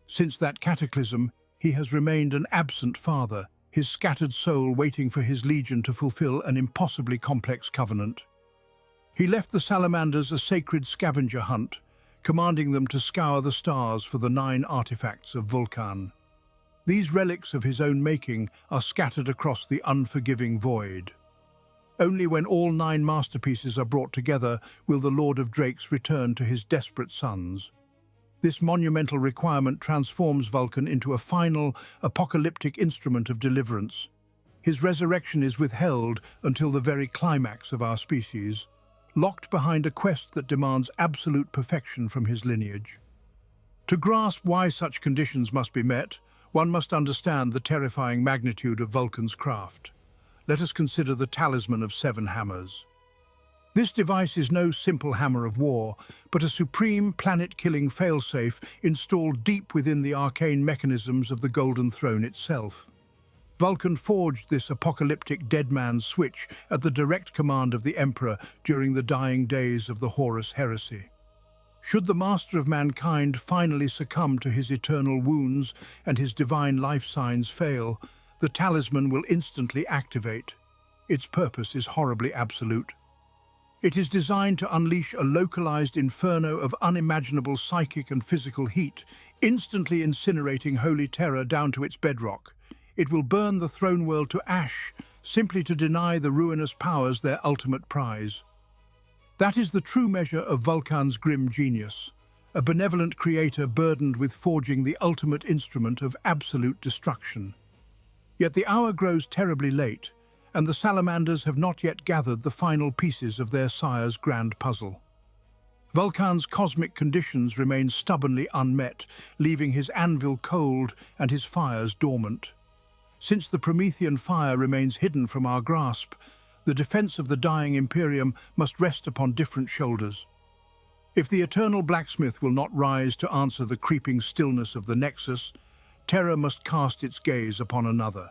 Since that cataclysm, he has remained an absent father, his scattered soul waiting for his legion to fulfill an impossibly complex covenant. He left the salamanders a sacred scavenger hunt, commanding them to scour the stars for the 9 artifacts of Vulcan. These relics of his own making are scattered across the unforgiving void. Only when all 9 masterpieces are brought together will the Lord of Drakes return to his desperate sons. This monumental requirement transforms Vulcan into a final, apocalyptic instrument of deliverance. His resurrection is withheld until the very climax of our species, locked behind a quest that demands absolute perfection from his lineage. To grasp why such conditions must be met, one must understand the terrifying magnitude of Vulcan's craft. Let us consider the Talisman of 7 Hammers. This device is no simple hammer of war, but a supreme planet-killing failsafe installed deep within the arcane mechanisms of the Golden Throne itself. Vulcan forged this apocalyptic dead man's switch at the direct command of the Emperor during the dying days of the Horus Heresy. Should the master of mankind finally succumb to his eternal wounds and his divine life signs fail, the talisman will instantly activate. Its purpose is horribly absolute. It is designed to unleash a localized inferno of unimaginable psychic and physical heat, instantly incinerating holy terror down to its bedrock. It will burn the throne world to ash, simply to deny the ruinous powers their ultimate prize. That is the true measure of Vulcan's grim genius, a benevolent creator burdened with forging the ultimate instrument of absolute destruction. Yet the hour grows terribly late, and the salamanders have not yet gathered the final pieces of their sire's grand puzzle. Vulcan's cosmic conditions remain stubbornly unmet, leaving his anvil cold and his fires dormant. Since the Promethean fire remains hidden from our grasp, the defense of the dying Imperium must rest upon different shoulders. If the eternal blacksmith will not rise to answer the creeping stillness of the Nexus, terror must cast its gaze upon another.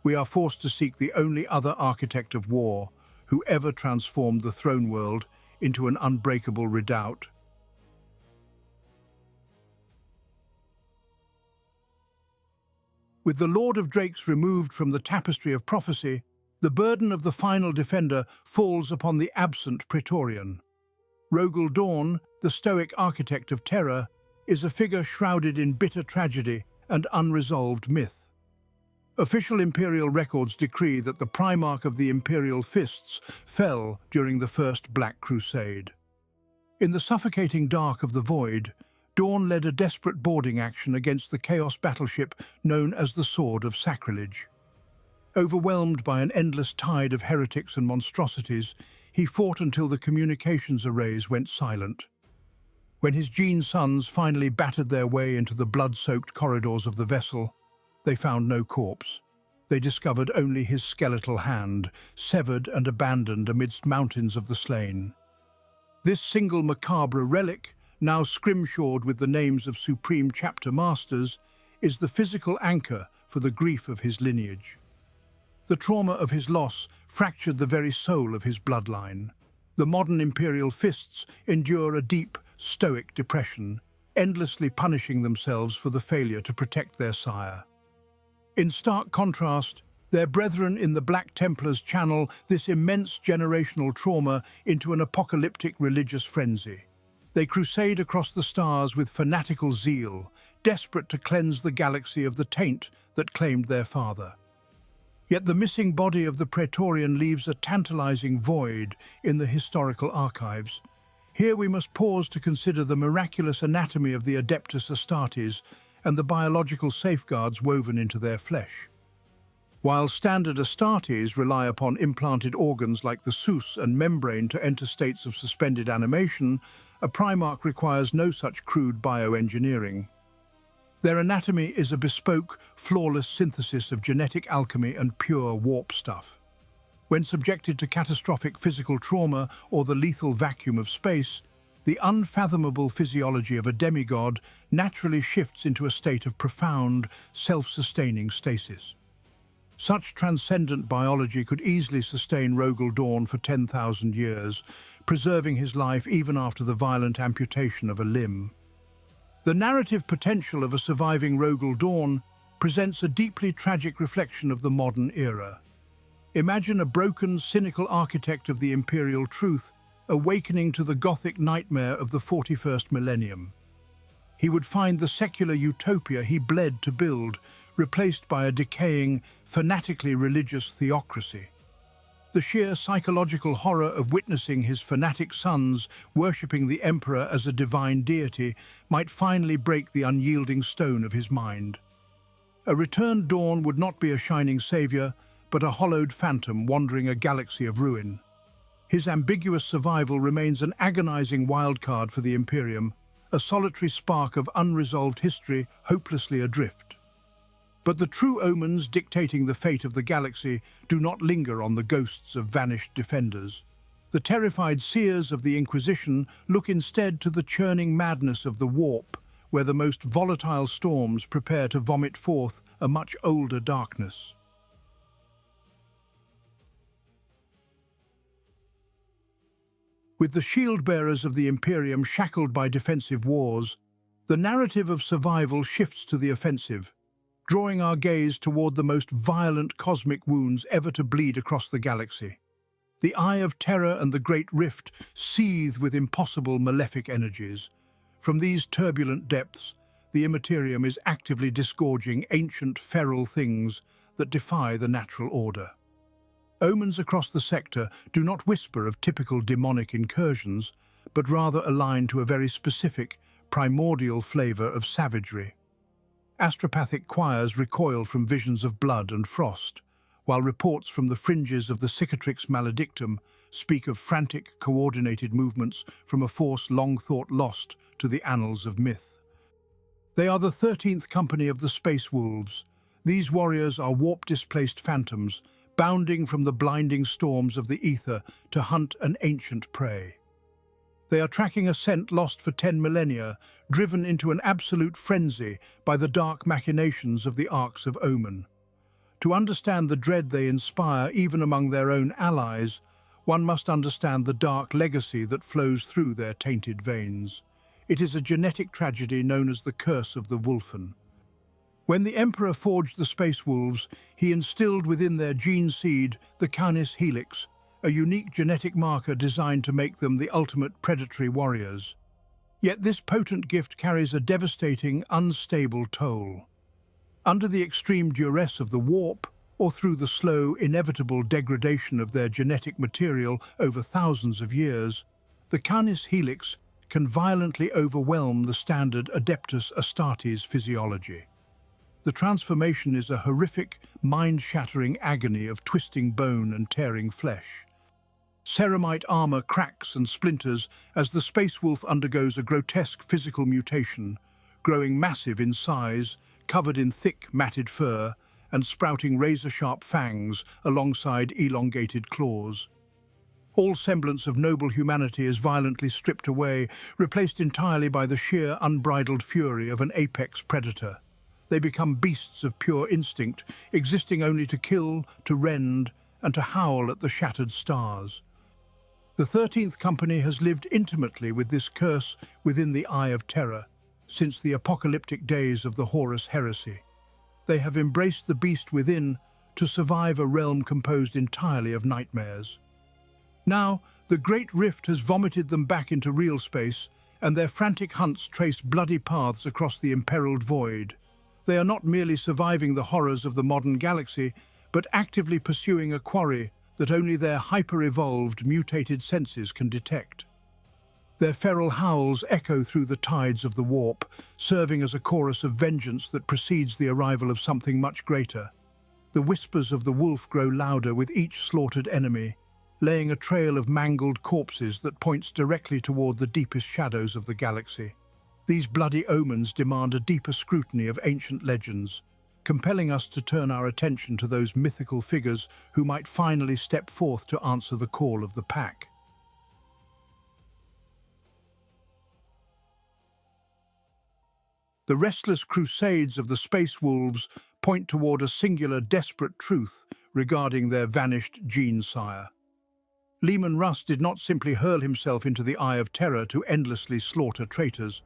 We are forced to seek the only other architect of war who ever transformed the throne world into an unbreakable redoubt. With the Lord of Drakes removed from the tapestry of prophecy, the burden of the final defender falls upon the absent Praetorian. Roboute Dorn, the stoic architect of terror, is a figure shrouded in bitter tragedy and unresolved myth. Official Imperial records decree that the Primarch of the Imperial Fists fell during the First Black Crusade. In the suffocating dark of the void, Dorn led a desperate boarding action against the Chaos battleship known as the Sword of Sacrilege. Overwhelmed by an endless tide of heretics and monstrosities, he fought until the communications arrays went silent. When his Gene sons finally battered their way into the blood-soaked corridors of the vessel, they found no corpse. They discovered only his skeletal hand, severed and abandoned amidst mountains of the slain. This single macabre relic, now scrimshawed with the names of supreme chapter masters, is the physical anchor for the grief of his lineage. The trauma of his loss fractured the very soul of his bloodline. The modern Imperial Fists endure a deep, stoic depression, endlessly punishing themselves for the failure to protect their sire. In stark contrast, their brethren in the Black Templars channel this immense generational trauma into an apocalyptic religious frenzy. They crusade across the stars with fanatical zeal, desperate to cleanse the galaxy of the taint that claimed their father. Yet the missing body of the Praetorian leaves a tantalizing void in the historical archives. Here we must pause to consider the miraculous anatomy of the Adeptus Astartes and the biological safeguards woven into their flesh. While standard Astartes rely upon implanted organs like the sus and membrane to enter states of suspended animation, a Primarch requires no such crude bioengineering. Their anatomy is a bespoke, flawless synthesis of genetic alchemy and pure warp stuff. When subjected to catastrophic physical trauma or the lethal vacuum of space, the unfathomable physiology of a demigod naturally shifts into a state of profound, self-sustaining stasis. Such transcendent biology could easily sustain Roboute Dorn for 10,000 years, preserving his life even after the violent amputation of a limb. The narrative potential of a surviving Roboute Dorn presents a deeply tragic reflection of the modern era. Imagine a broken, cynical architect of the imperial truth awakening to the Gothic nightmare of the 41st millennium. He would find the secular utopia he bled to build replaced by a decaying, fanatically religious theocracy. The sheer psychological horror of witnessing his fanatic sons worshipping the emperor as a divine deity might finally break the unyielding stone of his mind. A returned Dorn would not be a shining savior, but a hollowed phantom wandering a galaxy of ruin. His ambiguous survival remains an agonizing wildcard for the Imperium, a solitary spark of unresolved history hopelessly adrift. But the true omens dictating the fate of the galaxy do not linger on the ghosts of vanished defenders. The terrified seers of the Inquisition look instead to the churning madness of the warp, where the most volatile storms prepare to vomit forth a much older darkness. With the shield-bearers of the Imperium shackled by defensive wars, the narrative of survival shifts to the offensive, drawing our gaze toward the most violent cosmic wounds ever to bleed across the galaxy. The Eye of Terror and the Great Rift seethe with impossible malefic energies. From these turbulent depths, the Imperium is actively disgorging ancient feral things that defy the natural order. Omens across the sector do not whisper of typical demonic incursions, but rather align to a very specific, primordial flavor of savagery. Astropathic choirs recoil from visions of blood and frost, while reports from the fringes of the Cicatrix Maledictum speak of frantic, coordinated movements from a force long thought lost to the annals of myth. They are the 13th Company of the Space Wolves. These warriors are warp-displaced phantoms, bounding from the blinding storms of the ether to hunt an ancient prey. They are tracking a scent lost for 10 millennia, driven into an absolute frenzy by the dark machinations of the Arks of Omen. To understand the dread they inspire even among their own allies, one must understand the dark legacy that flows through their tainted veins. It is a genetic tragedy known as the Curse of the Wulfen. When the Emperor forged the Space Wolves, he instilled within their gene seed the Canis Helix, a unique genetic marker designed to make them the ultimate predatory warriors. Yet this potent gift carries a devastating, unstable toll. Under the extreme duress of the warp, or through the slow, inevitable degradation of their genetic material over thousands of years, the Canis Helix can violently overwhelm the standard Adeptus Astartes physiology. The transformation is a horrific, mind-shattering agony of twisting bone and tearing flesh. Ceramite armor cracks and splinters as the Space Wolf undergoes a grotesque physical mutation, growing massive in size, covered in thick, matted fur, and sprouting razor-sharp fangs alongside elongated claws. All semblance of noble humanity is violently stripped away, replaced entirely by the sheer, unbridled fury of an apex predator. They become beasts of pure instinct, existing only to kill, to rend, and to howl at the shattered stars. The 13th Company has lived intimately with this curse within the Eye of Terror since the apocalyptic days of the Horus Heresy. They have embraced the beast within to survive a realm composed entirely of nightmares. Now, the Great Rift has vomited them back into real space, and their frantic hunts trace bloody paths across the imperiled void. They are not merely surviving the horrors of the modern galaxy, but actively pursuing a quarry that only their hyper-evolved, mutated senses can detect. Their feral howls echo through the tides of the warp, serving as a chorus of vengeance that precedes the arrival of something much greater. The whispers of the wolf grow louder with each slaughtered enemy, laying a trail of mangled corpses that points directly toward the deepest shadows of the galaxy. These bloody omens demand a deeper scrutiny of ancient legends, compelling us to turn our attention to those mythical figures who might finally step forth to answer the call of the pack. The restless crusades of the Space Wolves point toward a singular, desperate truth regarding their vanished gene sire. Russ did not simply hurl himself into the Eye of Terror to endlessly slaughter traitors.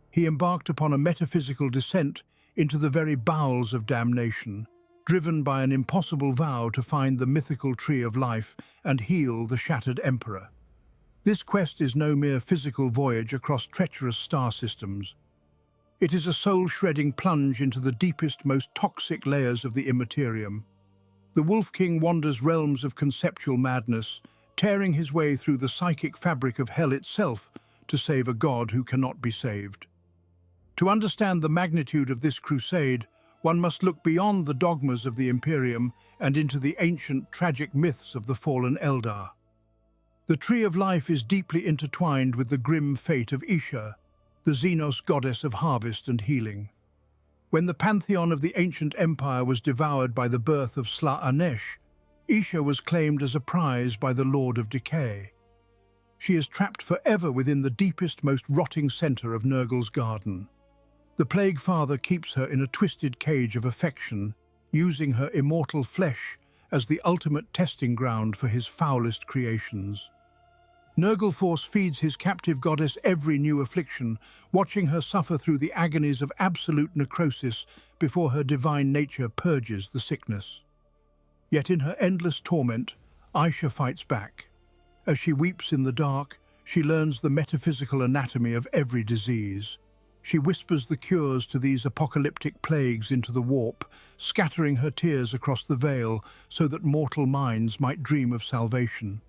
He embarked upon a metaphysical descent into the very bowels of damnation, driven by an impossible vow to find the mythical tree of life and heal the shattered Emperor. This quest is no mere physical voyage across treacherous star systems. It is a soul-shredding plunge into the deepest, most toxic layers of the Imperium. The Wolf King wanders realms of conceptual madness, tearing his way through the psychic fabric of hell itself to save a god who cannot be saved. To understand the magnitude of this crusade, one must look beyond the dogmas of the Imperium and into the ancient, tragic myths of the fallen Eldar. The Tree of Life is deeply intertwined with the grim fate of Isha, the Xenos goddess of harvest and healing. When the pantheon of the ancient empire was devoured by the birth of Sla-Anesh, Isha was claimed as a prize by the Lord of Decay. She is trapped forever within the deepest, most rotting center of Nurgle's garden. The Plague Father keeps her in a twisted cage of affection, using her immortal flesh as the ultimate testing ground for his foulest creations. Nurgle feeds his captive goddess every new affliction, watching her suffer through the agonies of absolute necrosis before her divine nature purges the sickness. Yet in her endless torment, Aisha fights back. As she weeps in the dark, she learns the metaphysical anatomy of every disease. She whispers the cures to these apocalyptic plagues into the warp, scattering her tears across the veil so that mortal minds might dream of salvation.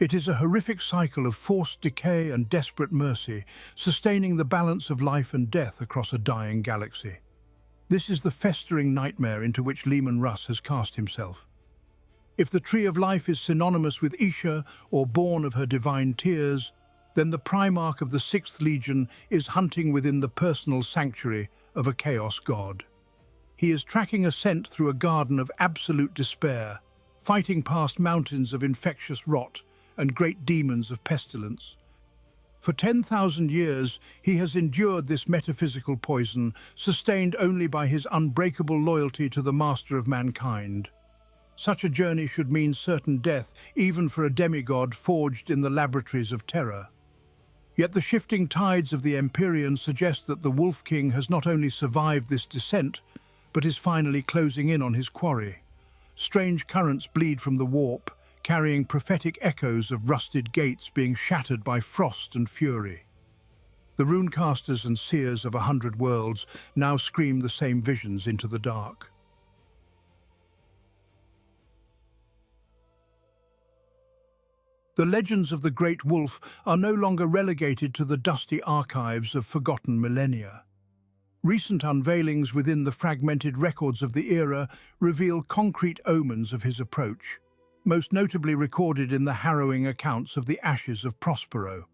It is a horrific cycle of forced decay and desperate mercy, sustaining the balance of life and death across a dying galaxy. This is the festering nightmare into which Russ has cast himself. If the Tree of Life is synonymous with Isha, or born of her divine tears, then the Primarch of the 6th Legion is hunting within the personal sanctuary of a Chaos God. He is tracking a scent through a garden of absolute despair, fighting past mountains of infectious rot and great demons of pestilence. For 10,000 years, he has endured this metaphysical poison, sustained only by his unbreakable loyalty to the master of mankind. Such a journey should mean certain death, even for a demigod forged in the laboratories of terror. Yet the shifting tides of the Imperium suggest that the Wolf King has not only survived this descent, but is finally closing in on his quarry. Strange currents bleed from the warp, carrying prophetic echoes of rusted gates being shattered by frost and fury. The runecasters and seers of 100 worlds now scream the same visions into the dark. The legends of the Great Wolf are no longer relegated to the dusty archives of forgotten millennia. Recent unveilings within the fragmented records of the era reveal concrete omens of his approach, most notably recorded in the harrowing accounts of the Ashes of Prospero.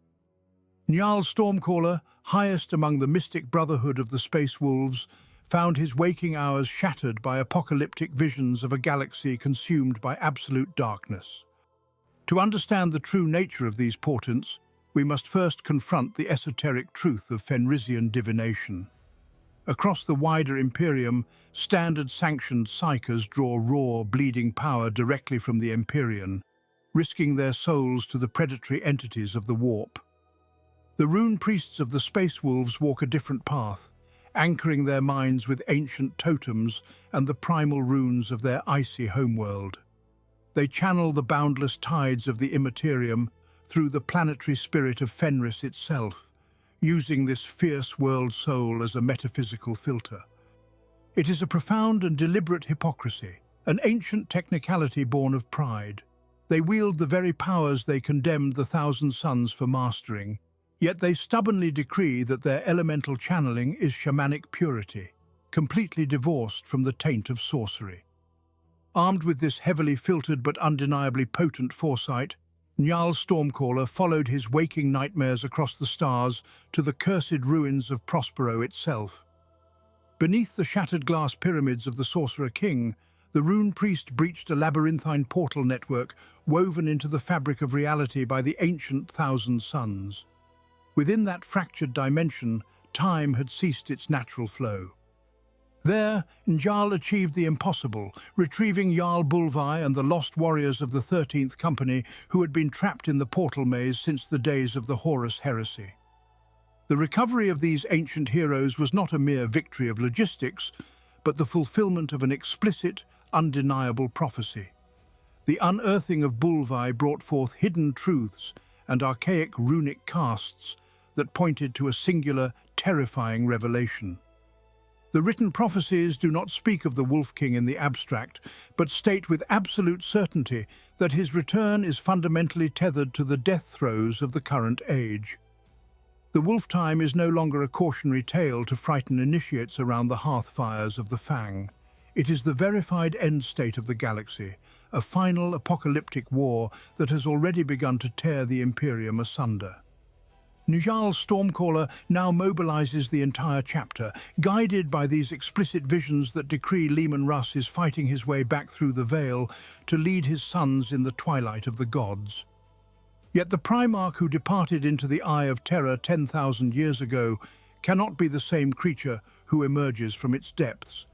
Njal Stormcaller, highest among the mystic brotherhood of the Space Wolves, found his waking hours shattered by apocalyptic visions of a galaxy consumed by absolute darkness. To understand the true nature of these portents, we must first confront the esoteric truth of Fenrisian divination. Across the wider Imperium, standard-sanctioned psykers draw raw, bleeding power directly from the Empyrean, risking their souls to the predatory entities of the warp. The rune priests of the Space Wolves walk a different path, anchoring their minds with ancient totems and the primal runes of their icy homeworld. They channel the boundless tides of the Immaterium through the planetary spirit of Fenris itself, using this fierce world soul as a metaphysical filter. It is a profound and deliberate hypocrisy, an ancient technicality born of pride. They wield the very powers they condemned the Thousand Sons for mastering, yet they stubbornly decree that their elemental channeling is shamanic purity, completely divorced from the taint of sorcery. Armed with this heavily filtered but undeniably potent foresight, Njal Stormcaller followed his waking nightmares across the stars to the cursed ruins of Prospero itself. Beneath the shattered glass pyramids of the Sorcerer King, the rune priest breached a labyrinthine portal network woven into the fabric of reality by the ancient Thousand Suns. Within that fractured dimension, time had ceased its natural flow. There, Njal achieved the impossible, retrieving Jarl Bulvai and the lost warriors of the 13th Company who had been trapped in the portal maze since the days of the Horus Heresy. The recovery of these ancient heroes was not a mere victory of logistics, but the fulfillment of an explicit, undeniable prophecy. The unearthing of Bulvai brought forth hidden truths and archaic runic casts that pointed to a singular, terrifying revelation. The written prophecies do not speak of the Wolf King in the abstract, but state with absolute certainty that his return is fundamentally tethered to the death throes of the current age. The Wolf Time is no longer a cautionary tale to frighten initiates around the hearth fires of the Fang. It is the verified end state of the galaxy, a final apocalyptic war that has already begun to tear the Imperium asunder. Njal Stormcaller now mobilizes the entire chapter, guided by these explicit visions that decree Russ is fighting his way back through the veil to lead his sons in the twilight of the gods. Yet the Primarch who departed into the Eye of Terror 10,000 years ago cannot be the same creature who emerges from its depths.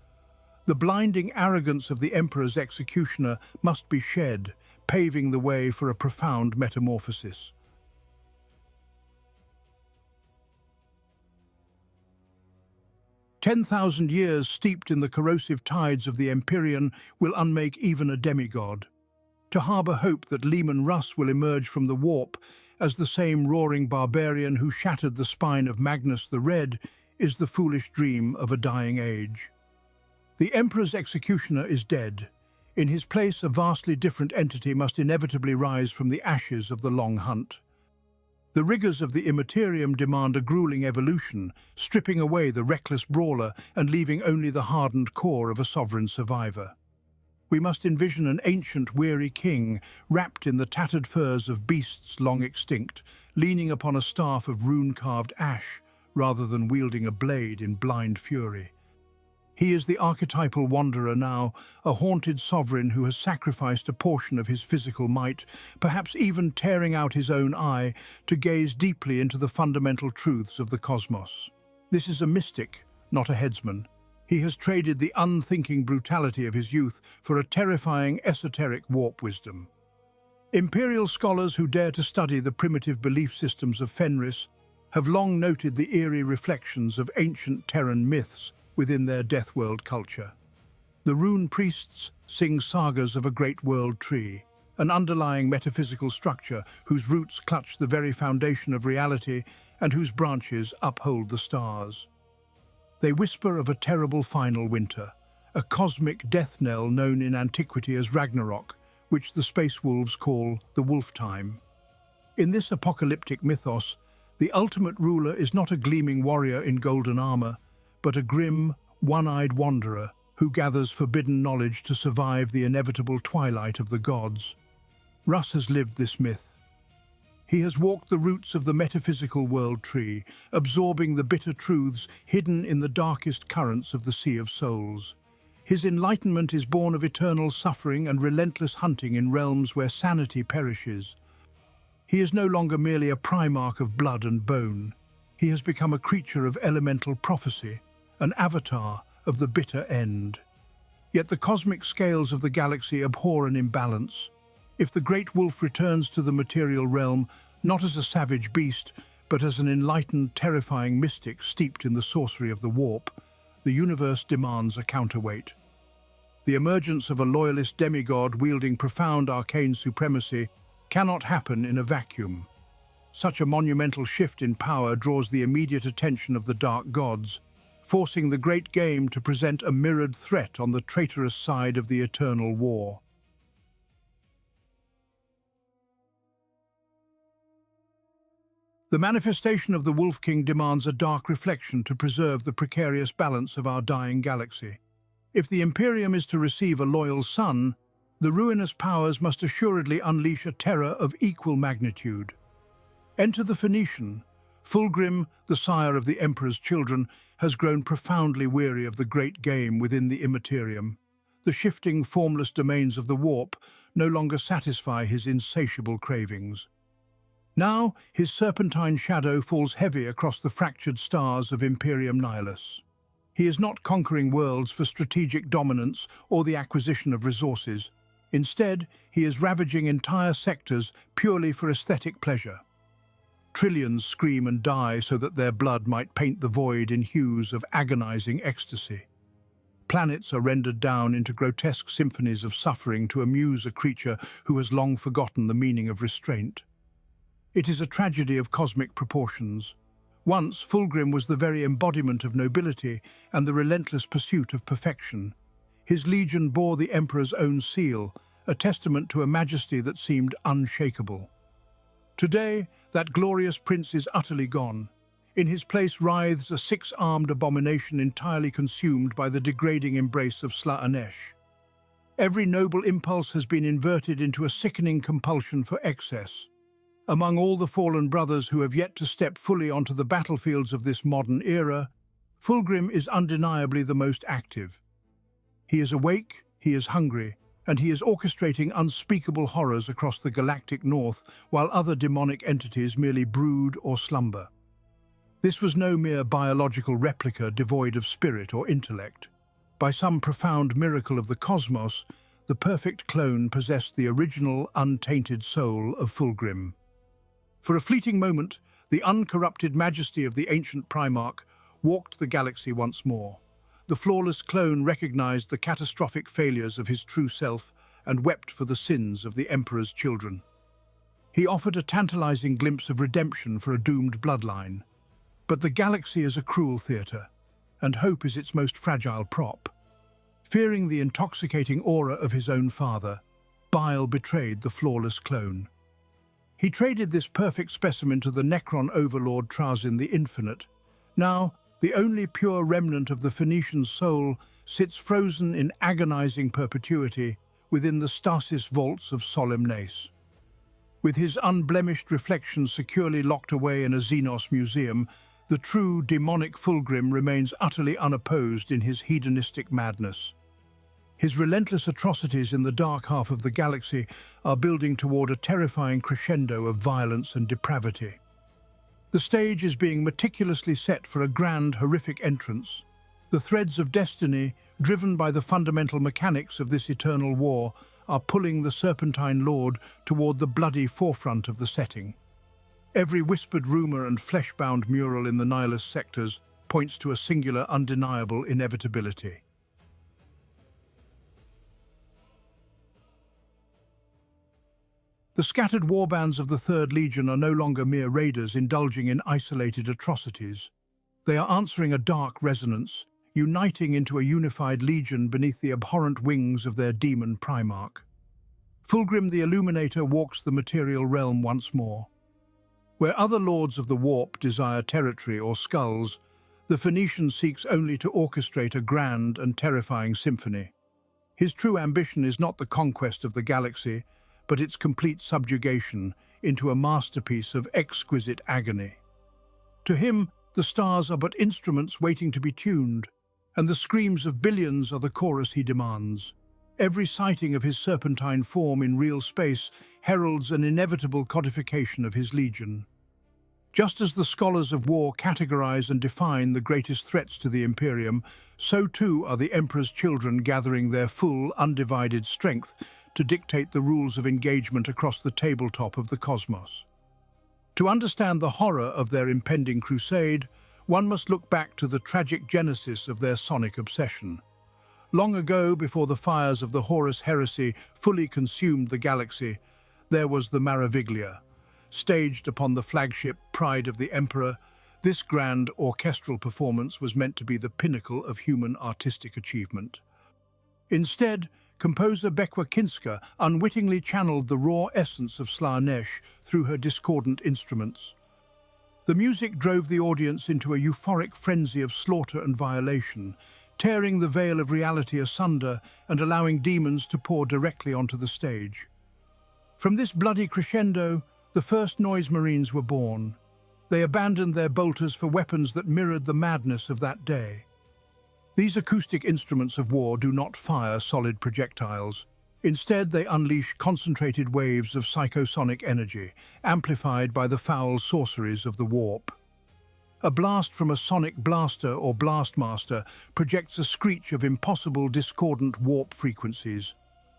The blinding arrogance of the Emperor's executioner must be shed, paving the way for a profound metamorphosis. 10,000 years steeped in the corrosive tides of the Imperium will unmake even a demigod. To harbour hope that Leman Russ will emerge from the warp as the same roaring barbarian who shattered the spine of Magnus the Red is the foolish dream of a dying age. The Emperor's executioner is dead. In his place, a vastly different entity must inevitably rise from the ashes of the long hunt. The rigours of the Imperium demand a grueling evolution, stripping away the reckless brawler and leaving only the hardened core of a sovereign survivor. We must envision an ancient, weary king, wrapped in the tattered furs of beasts long extinct, leaning upon a staff of rune-carved ash, rather than wielding a blade in blind fury. He is the archetypal wanderer now, a haunted sovereign who has sacrificed a portion of his physical might, perhaps even tearing out his own eye, to gaze deeply into the fundamental truths of the cosmos. This is a mystic, not a headsman. He has traded the unthinking brutality of his youth for a terrifying esoteric warp wisdom. Imperial scholars who dare to study the primitive belief systems of Fenris have long noted the eerie reflections of ancient Terran myths within their Deathworld culture. The rune priests sing sagas of a great world tree, an underlying metaphysical structure whose roots clutch the very foundation of reality and whose branches uphold the stars. They whisper of a terrible final winter, a cosmic death knell known in antiquity as Ragnarok, which the space wolves call the wolf time. In this apocalyptic mythos, the ultimate ruler is not a gleaming warrior in golden armor, but a grim, one-eyed wanderer who gathers forbidden knowledge to survive the inevitable twilight of the gods. Russ has lived this myth. He has walked the roots of the metaphysical world tree, absorbing the bitter truths hidden in the darkest currents of the Sea of Souls. His enlightenment is born of eternal suffering and relentless hunting in realms where sanity perishes. He is no longer merely a Primarch of blood and bone. He has become a creature of elemental prophecy, an avatar of the bitter end. Yet the cosmic scales of the galaxy abhor an imbalance. If the great wolf returns to the material realm, not as a savage beast, but as an enlightened, terrifying mystic steeped in the sorcery of the warp, the universe demands a counterweight. The emergence of a loyalist demigod wielding profound arcane supremacy cannot happen in a vacuum. Such a monumental shift in power draws the immediate attention of the dark gods, forcing the great game to present a mirrored threat on the traitorous side of the eternal war. The manifestation of the Wolf King demands a dark reflection to preserve the precarious balance of our dying galaxy. If the Imperium is to receive a loyal son, the ruinous powers must assuredly unleash a terror of equal magnitude. Enter the Phoenician. Fulgrim, the sire of the Emperor's children, has grown profoundly weary of the great game within the Imperium. The shifting, formless domains of the warp no longer satisfy his insatiable cravings. Now, his serpentine shadow falls heavy across the fractured stars of Imperium Nihilus. He is not conquering worlds for strategic dominance or the acquisition of resources. Instead, he is ravaging entire sectors purely for aesthetic pleasure. Trillions scream and die so that their blood might paint the void in hues of agonizing ecstasy. Planets are rendered down into grotesque symphonies of suffering to amuse a creature who has long forgotten the meaning of restraint. It is a tragedy of cosmic proportions. Once, Fulgrim was the very embodiment of nobility and the relentless pursuit of perfection. His legion bore the Emperor's own seal, a testament to a majesty that seemed unshakable. Today, that glorious prince is utterly gone. In his place writhes a six-armed abomination entirely consumed by the degrading embrace of Slaanesh. Every noble impulse has been inverted into a sickening compulsion for excess. Among all the fallen brothers who have yet to step fully onto the battlefields of this modern era, Fulgrim is undeniably the most active. He is awake, he is hungry, and he is orchestrating unspeakable horrors across the galactic north while other demonic entities merely brood or slumber. This was no mere biological replica devoid of spirit or intellect. By some profound miracle of the cosmos, the perfect clone possessed the original, untainted soul of Fulgrim. For a fleeting moment, the uncorrupted majesty of the ancient Primarch walked the galaxy once more. The flawless clone recognized the catastrophic failures of his true self and wept for the sins of the Emperor's children. He offered a tantalizing glimpse of redemption for a doomed bloodline. But the galaxy is a cruel theatre, and hope is its most fragile prop. Fearing the intoxicating aura of his own father, Bile betrayed the flawless clone. He traded this perfect specimen to the Necron overlord Trazyn the Infinite. Now, the only pure remnant of the Phoenician soul sits frozen in agonizing perpetuity within the stasis vaults of Solemnace. With his unblemished reflection securely locked away in a Xenos museum, the true demonic Fulgrim remains utterly unopposed in his hedonistic madness. His relentless atrocities in the dark half of the galaxy are building toward a terrifying crescendo of violence and depravity. The stage is being meticulously set for a grand, horrific entrance. The threads of destiny, driven by the fundamental mechanics of this eternal war, are pulling the Serpentine Lord toward the bloody forefront of the setting. Every whispered rumor and flesh-bound mural in the Nihilus sectors points to a singular, undeniable inevitability. The scattered warbands of the Third Legion are no longer mere raiders indulging in isolated atrocities. They are answering a dark resonance, uniting into a unified legion beneath the abhorrent wings of their demon Primarch. Fulgrim the Illuminator walks the material realm once more. Where other lords of the warp desire territory or skulls, the Phoenician seeks only to orchestrate a grand and terrifying symphony. His true ambition is not the conquest of the galaxy, but its complete subjugation into a masterpiece of exquisite agony. To him, the stars are but instruments waiting to be tuned, and the screams of billions are the chorus he demands. Every sighting of his serpentine form in real space heralds an inevitable codification of his legion. Just as the scholars of war categorize and define the greatest threats to the Imperium, so too are the Emperor's children gathering their full, undivided strength to dictate the rules of engagement across the tabletop of the cosmos. To understand the horror of their impending crusade, one must look back to the tragic genesis of their sonic obsession. Long ago, before the fires of the Horus heresy fully consumed the galaxy, there was the Maraviglia. Staged upon the flagship Pride of the Emperor, this grand orchestral performance was meant to be the pinnacle of human artistic achievement. Instead, composer Bekwa Kinska unwittingly channeled the raw essence of Slaanesh through her discordant instruments. The music drove the audience into a euphoric frenzy of slaughter and violation, tearing the veil of reality asunder and allowing demons to pour directly onto the stage. From this bloody crescendo, the first Noise Marines were born. They abandoned their bolters for weapons that mirrored the madness of that day. These acoustic instruments of war do not fire solid projectiles. Instead, they unleash concentrated waves of psychosonic energy, amplified by the foul sorceries of the warp. A blast from a sonic blaster or blastmaster projects a screech of impossible discordant warp frequencies.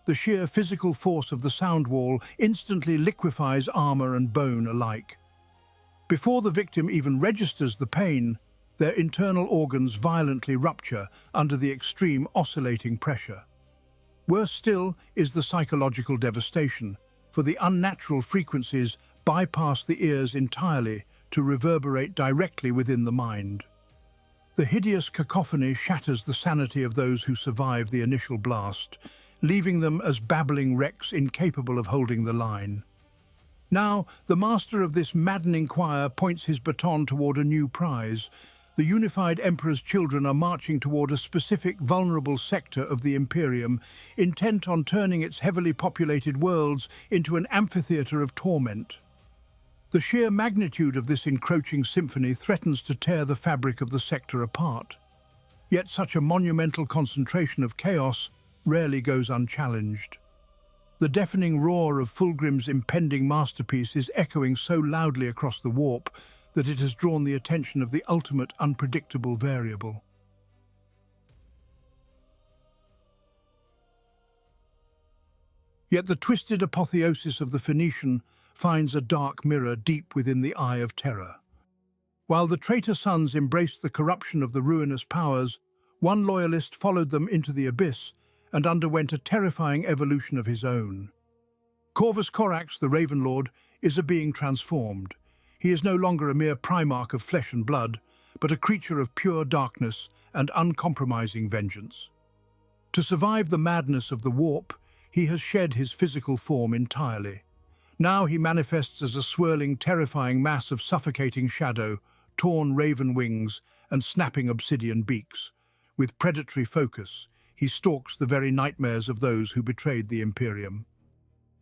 The sheer physical force of the sound wall instantly liquefies armor and bone alike. Before the victim even registers the pain, their internal organs violently rupture under the extreme oscillating pressure. Worse still is the psychological devastation, for the unnatural frequencies bypass the ears entirely to reverberate directly within the mind. The hideous cacophony shatters the sanity of those who survive the initial blast, leaving them as babbling wrecks incapable of holding the line. Now, the master of this maddening choir points his baton toward a new prize. The unified Emperor's children are marching toward a specific vulnerable sector of the Imperium, intent on turning its heavily populated worlds into an amphitheater of torment. The sheer magnitude of this encroaching symphony threatens to tear the fabric of the sector apart. Yet such a monumental concentration of chaos rarely goes unchallenged. The deafening roar of Fulgrim's impending masterpiece is echoing so loudly across the warp that it has drawn the attention of the ultimate unpredictable variable. Yet the twisted apotheosis of the Phoenician finds a dark mirror deep within the Eye of Terror. While the traitor sons embraced the corruption of the ruinous powers, one loyalist followed them into the abyss and underwent a terrifying evolution of his own. Corvus Corax, the Ravenlord, is a being transformed. He is no longer a mere Primarch of flesh and blood, but a creature of pure darkness and uncompromising vengeance. To survive the madness of the warp, he has shed his physical form entirely. Now he manifests as a swirling, terrifying mass of suffocating shadow, torn raven wings, and snapping obsidian beaks. With predatory focus, he stalks the very nightmares of those who betrayed the Imperium.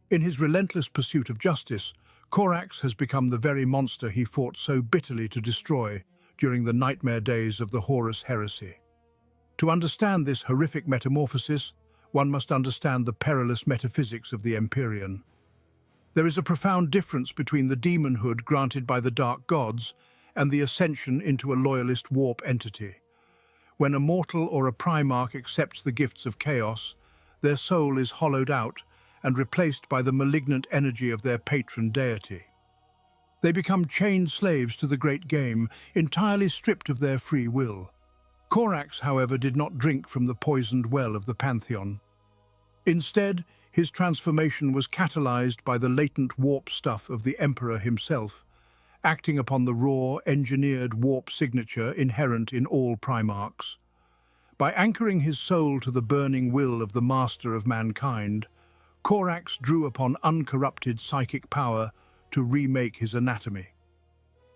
In his relentless pursuit of justice, Corax has become the very monster he fought so bitterly to destroy during the nightmare days of the Horus Heresy. To understand this horrific metamorphosis, one must understand the perilous metaphysics of the Empyrean. There is a profound difference between the demonhood granted by the dark gods and the ascension into a loyalist warp entity. When a mortal or a Primarch accepts the gifts of chaos, their soul is hollowed out and replaced by the malignant energy of their patron deity. They become chained slaves to the great game, entirely stripped of their free will. Corax, however, did not drink from the poisoned well of the Pantheon. Instead, his transformation was catalyzed by the latent warp stuff of the Emperor himself, acting upon the raw, engineered warp signature inherent in all Primarchs. By anchoring his soul to the burning will of the Master of Mankind, Corax drew upon uncorrupted psychic power to remake his anatomy.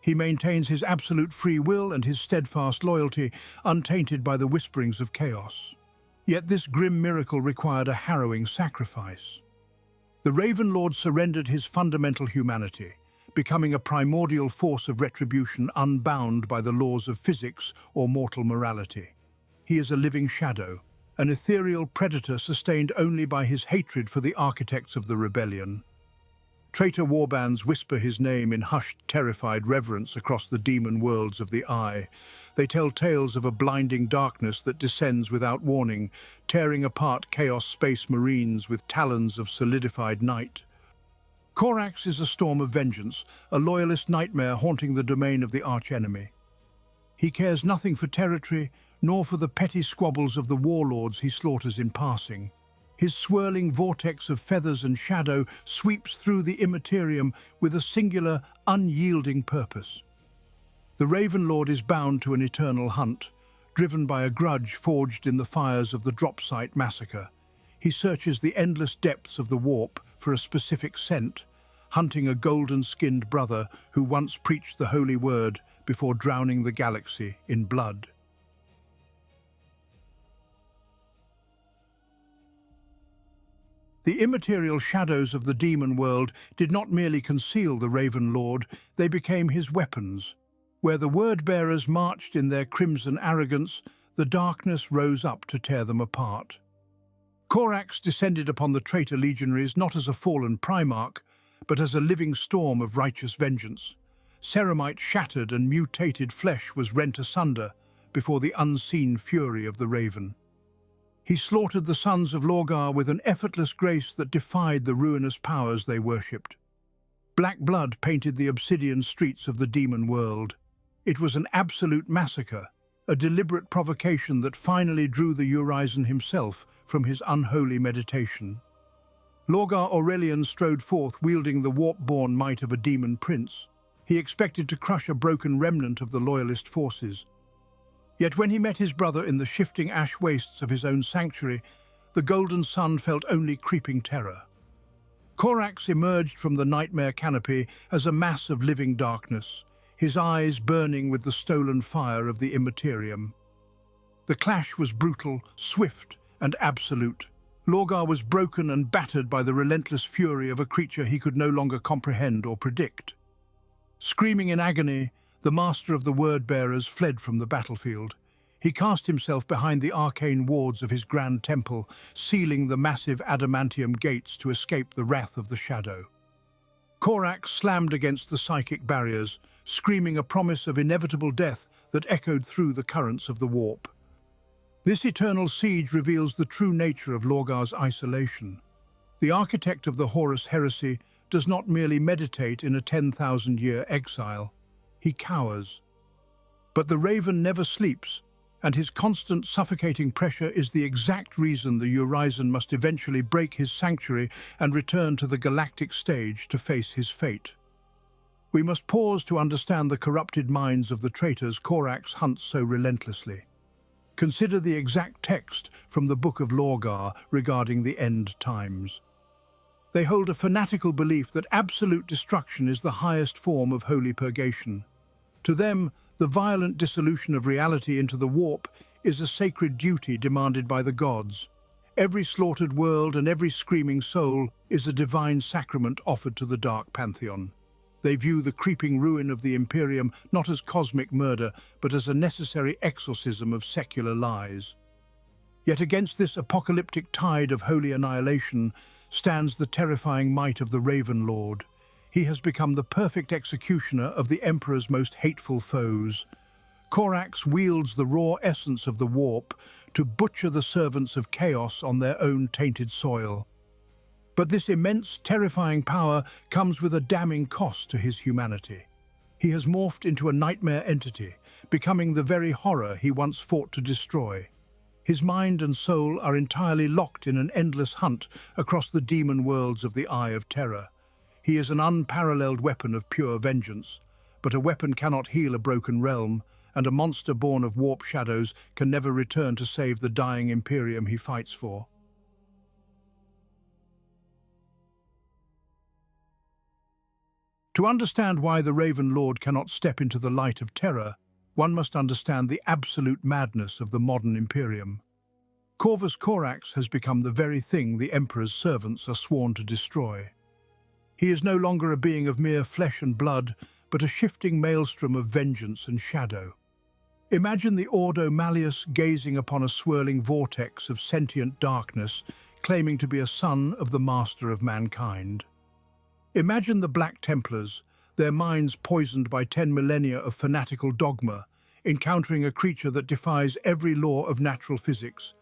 He maintains his absolute free will and his steadfast loyalty, untainted by the whisperings of chaos. Yet this grim miracle required a harrowing sacrifice. The Ravenlord surrendered his fundamental humanity, becoming a primordial force of retribution unbound by the laws of physics or mortal morality. He is a living shadow, an ethereal predator sustained only by his hatred for the architects of the rebellion. Traitor warbands whisper his name in hushed, terrified reverence across the demon worlds of the eye. They tell tales of a blinding darkness that descends without warning, tearing apart Chaos Space Marines with talons of solidified night. Corax is a storm of vengeance, a loyalist nightmare haunting the domain of the archenemy. He cares nothing for territory, nor for the petty squabbles of the warlords he slaughters in passing. His swirling vortex of feathers and shadow sweeps through the Imperium with a singular, unyielding purpose. The Ravenlord is bound to an eternal hunt, driven by a grudge forged in the fires of the Dropsite massacre. He searches the endless depths of the warp for a specific scent, hunting a golden-skinned brother who once preached the holy word before drowning the galaxy in blood. The immaterial shadows of the demon world did not merely conceal the Ravenlord, they became his weapons. Where the word-bearers marched in their crimson arrogance, the darkness rose up to tear them apart. Corax descended upon the traitor legionaries not as a fallen Primarch, but as a living storm of righteous vengeance. Ceramite shattered and mutated flesh was rent asunder before the unseen fury of the Raven. He slaughtered the sons of Lorgar with an effortless grace that defied the ruinous powers they worshipped. Black blood painted the obsidian streets of the demon world. It was an absolute massacre, a deliberate provocation that finally drew the Urizen himself from his unholy meditation. Lorgar Aurelian strode forth wielding the warp-born might of a demon prince. He expected to crush a broken remnant of the loyalist forces. Yet when he met his brother in the shifting ash wastes of his own sanctuary, the golden sun felt only creeping terror. Corax emerged from the nightmare canopy as a mass of living darkness, his eyes burning with the stolen fire of the Imperium. The clash was brutal, swift, and absolute. Lorgar was broken and battered by the relentless fury of a creature he could no longer comprehend or predict. Screaming in agony, the master of the word-bearers fled from the battlefield. He cast himself behind the arcane wards of his grand temple, sealing the massive adamantium gates to escape the wrath of the shadow. Corax slammed against the psychic barriers, screaming a promise of inevitable death that echoed through the currents of the warp. This eternal siege reveals the true nature of Lorgar's isolation. The architect of the Horus Heresy does not merely meditate in a 10,000-year exile. He cowers, But the Raven never sleeps, and his constant suffocating pressure is the exact reason the Urizen must eventually break his sanctuary and return to the galactic stage to face his fate. We must pause to understand the corrupted minds of the traitors Corax hunts so relentlessly. Consider the exact text from the Book of Lorgar regarding the end times. They hold a fanatical belief that absolute destruction is the highest form of holy purgation. To them, the violent dissolution of reality into the warp is a sacred duty demanded by the gods. Every slaughtered world and every screaming soul is a divine sacrament offered to the dark pantheon. They view the creeping ruin of the Imperium not as cosmic murder, but as a necessary exorcism of secular lies. Yet against this apocalyptic tide of holy annihilation stands the terrifying might of the Raven Lord. He has become the perfect executioner of the Emperor's most hateful foes. Corax wields the raw essence of the warp to butcher the servants of chaos on their own tainted soil. But this immense, terrifying power comes with a damning cost to his humanity. He has morphed into a nightmare entity, becoming the very horror he once fought to destroy. His mind and soul are entirely locked in an endless hunt across the demon worlds of the Eye of Terror. He is an unparalleled weapon of pure vengeance, but a weapon cannot heal a broken realm, and a monster born of warp shadows can never return to save the dying Imperium he fights for. To understand why the Raven Lord cannot step into the light of terror, one must understand the absolute madness of the modern Imperium. Corvus Corax has become the very thing the Emperor's servants are sworn to destroy. He is no longer a being of mere flesh and blood, but a shifting maelstrom of vengeance and shadow. Imagine the Ordo Malleus gazing upon a swirling vortex of sentient darkness, claiming to be a son of the master of mankind. Imagine the Black Templars, their minds poisoned by 10 millennia of fanatical dogma, encountering a creature that defies every law of natural physics.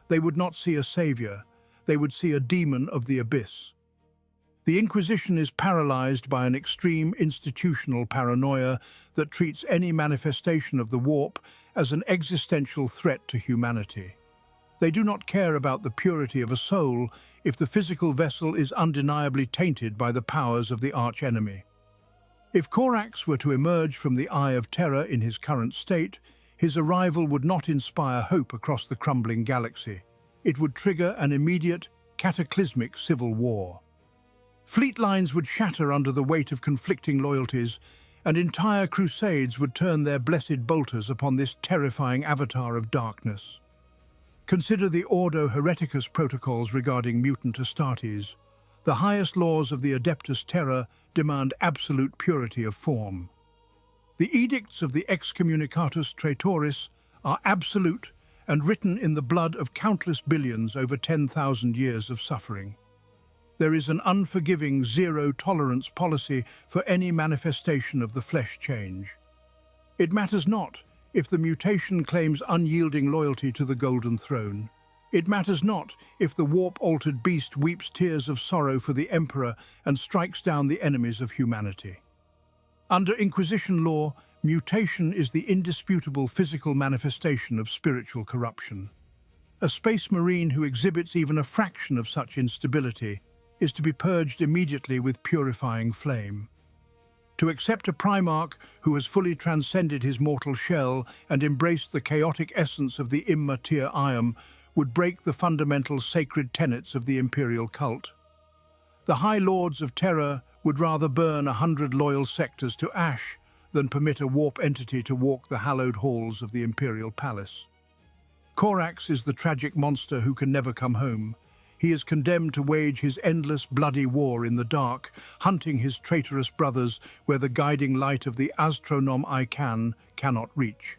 They would not see a savior, they would see a demon of the abyss. The Inquisition is paralyzed by an extreme institutional paranoia that treats any manifestation of the warp as an existential threat to humanity. They do not care about the purity of a soul if the physical vessel is undeniably tainted by the powers of the archenemy. If Corax were to emerge from the Eye of Terror in his current state, his arrival would not inspire hope across the crumbling galaxy. It would trigger an immediate, cataclysmic civil war. Fleet lines would shatter under the weight of conflicting loyalties, and entire crusades would turn their blessed bolters upon this terrifying avatar of darkness. Consider the Ordo Hereticus protocols regarding mutant Astartes. The highest laws of the Adeptus Terra demand absolute purity of form. The edicts of the Excommunicatus Traitoris are absolute and written in the blood of countless billions over 10,000 years of suffering. There is an unforgiving zero-tolerance policy for any manifestation of the flesh change. It matters not if the mutation claims unyielding loyalty to the Golden Throne. It matters not if the warp-altered beast weeps tears of sorrow for the Emperor and strikes down the enemies of humanity. Under Inquisition law, mutation is the indisputable physical manifestation of spiritual corruption. A space marine who exhibits even a fraction of such instability is to be purged immediately with purifying flame. To accept a Primarch who has fully transcended his mortal shell and embraced the chaotic essence of the immater ium would break the fundamental sacred tenets of the Imperial cult. The High Lords of Terror would rather burn 100 loyal sectors to ash than permit a warp entity to walk the hallowed halls of the Imperial Palace. Corax is the tragic monster who can never come home. He is condemned to wage his endless bloody war in the dark, hunting his traitorous brothers where the guiding light of the Astronom Ican cannot reach.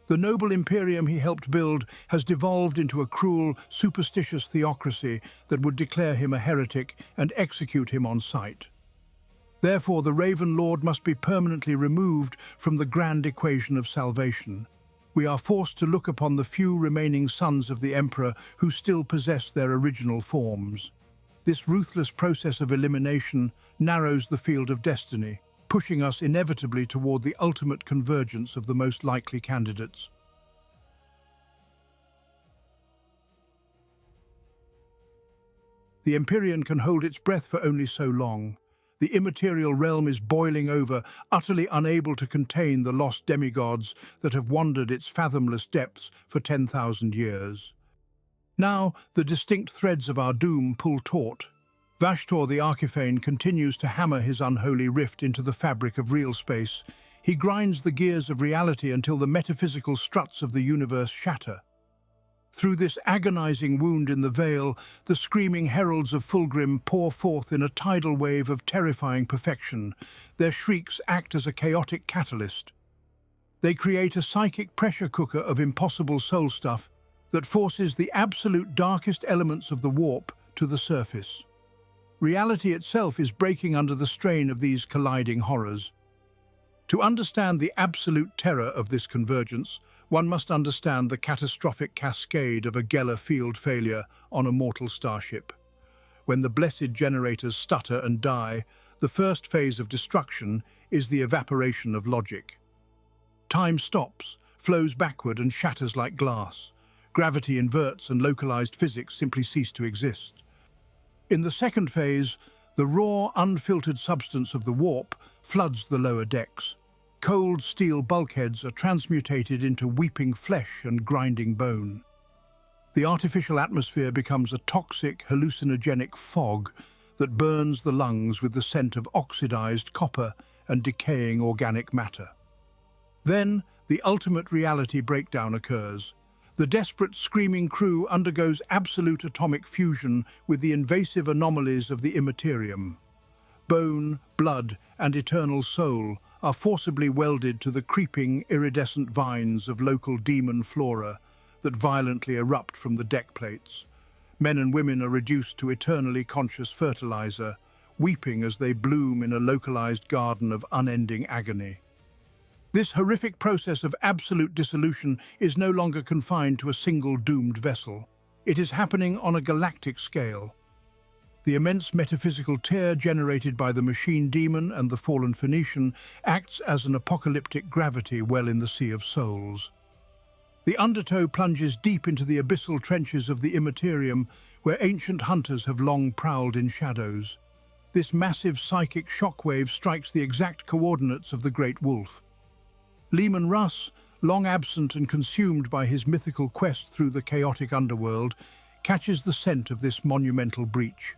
The noble Imperium he helped build has devolved into a cruel, superstitious theocracy that would declare him a heretic and execute him on sight. Therefore, the Raven Lord must be permanently removed from the grand equation of salvation. We are forced to look upon the few remaining sons of the Emperor who still possess their original forms. This ruthless process of elimination narrows the field of destiny. pushing us inevitably toward the ultimate convergence of the most likely candidates. The Imperium can hold its breath for only so long. The immaterial realm is boiling over, utterly unable to contain the lost demigods that have wandered its fathomless depths for 10,000 years. Now, the distinct threads of our doom pull taut. Vashtor the Arkifane continues to hammer his unholy rift into the fabric of real space. He grinds the gears of reality until the metaphysical struts of the universe shatter. Through this agonizing wound in the veil, the screaming heralds of Fulgrim pour forth in a tidal wave of terrifying perfection. Their shrieks act as a chaotic catalyst. They create a psychic pressure cooker of impossible soul stuff that forces the absolute darkest elements of the warp to the surface. Reality itself is breaking under the strain of these colliding horrors. To understand the absolute terror of this convergence, one must understand the catastrophic cascade of a Geller field failure on a mortal starship. When the blessed generators stutter and die, the first phase of destruction is the evaporation of logic. Time stops, flows backward and shatters like glass. Gravity inverts and localized physics simply cease to exist. In the second phase, the raw, unfiltered substance of the warp floods the lower decks. Cold steel bulkheads are transmutated into weeping flesh and grinding bone. The artificial atmosphere becomes a toxic, hallucinogenic fog that burns the lungs with the scent of oxidized copper and decaying organic matter. Then, the ultimate reality breakdown occurs. The desperate, screaming crew undergoes absolute atomic fusion with the invasive anomalies of the Immaterium. Bone, blood, and eternal soul are forcibly welded to the creeping, iridescent vines of local demon flora that violently erupt from the deck plates. Men and women are reduced to eternally conscious fertilizer, weeping as they bloom in a localized garden of unending agony. This horrific process of absolute dissolution is no longer confined to a single doomed vessel. It is happening on a galactic scale. The immense metaphysical tear generated by the machine demon and the fallen Phoenician acts as an apocalyptic gravity well in the sea of souls. The undertow plunges deep into the abyssal trenches of the Immaterium, where ancient hunters have long prowled in shadows. This massive psychic shockwave strikes the exact coordinates of the Great Wolf. Leman Russ, long absent and consumed by his mythical quest through the chaotic underworld, catches the scent of this monumental breach.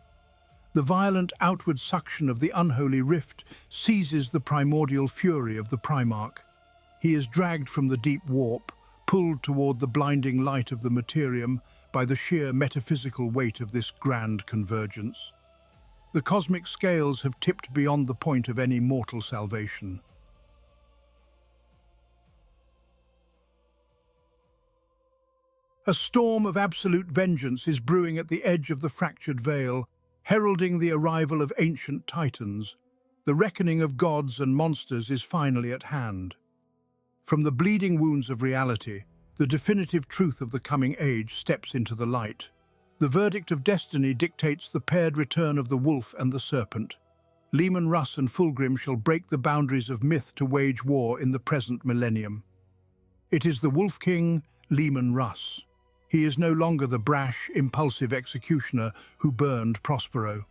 The violent outward suction of the unholy rift seizes the primordial fury of the Primarch. He is dragged from the deep warp, pulled toward the blinding light of the Mortarion by the sheer metaphysical weight of this grand convergence. The cosmic scales have tipped beyond the point of any mortal salvation. A storm of absolute vengeance is brewing at the edge of the fractured veil, heralding the arrival of ancient titans. The reckoning of gods and monsters is finally at hand. From the bleeding wounds of reality, the definitive truth of the coming age steps into the light. The verdict of destiny dictates the paired return of the wolf and the serpent. Leman Russ and Fulgrim shall break the boundaries of myth to wage war in the present millennium. It is the Wolf King, Leman Russ. He is no longer the brash, impulsive executioner who burned Prospero.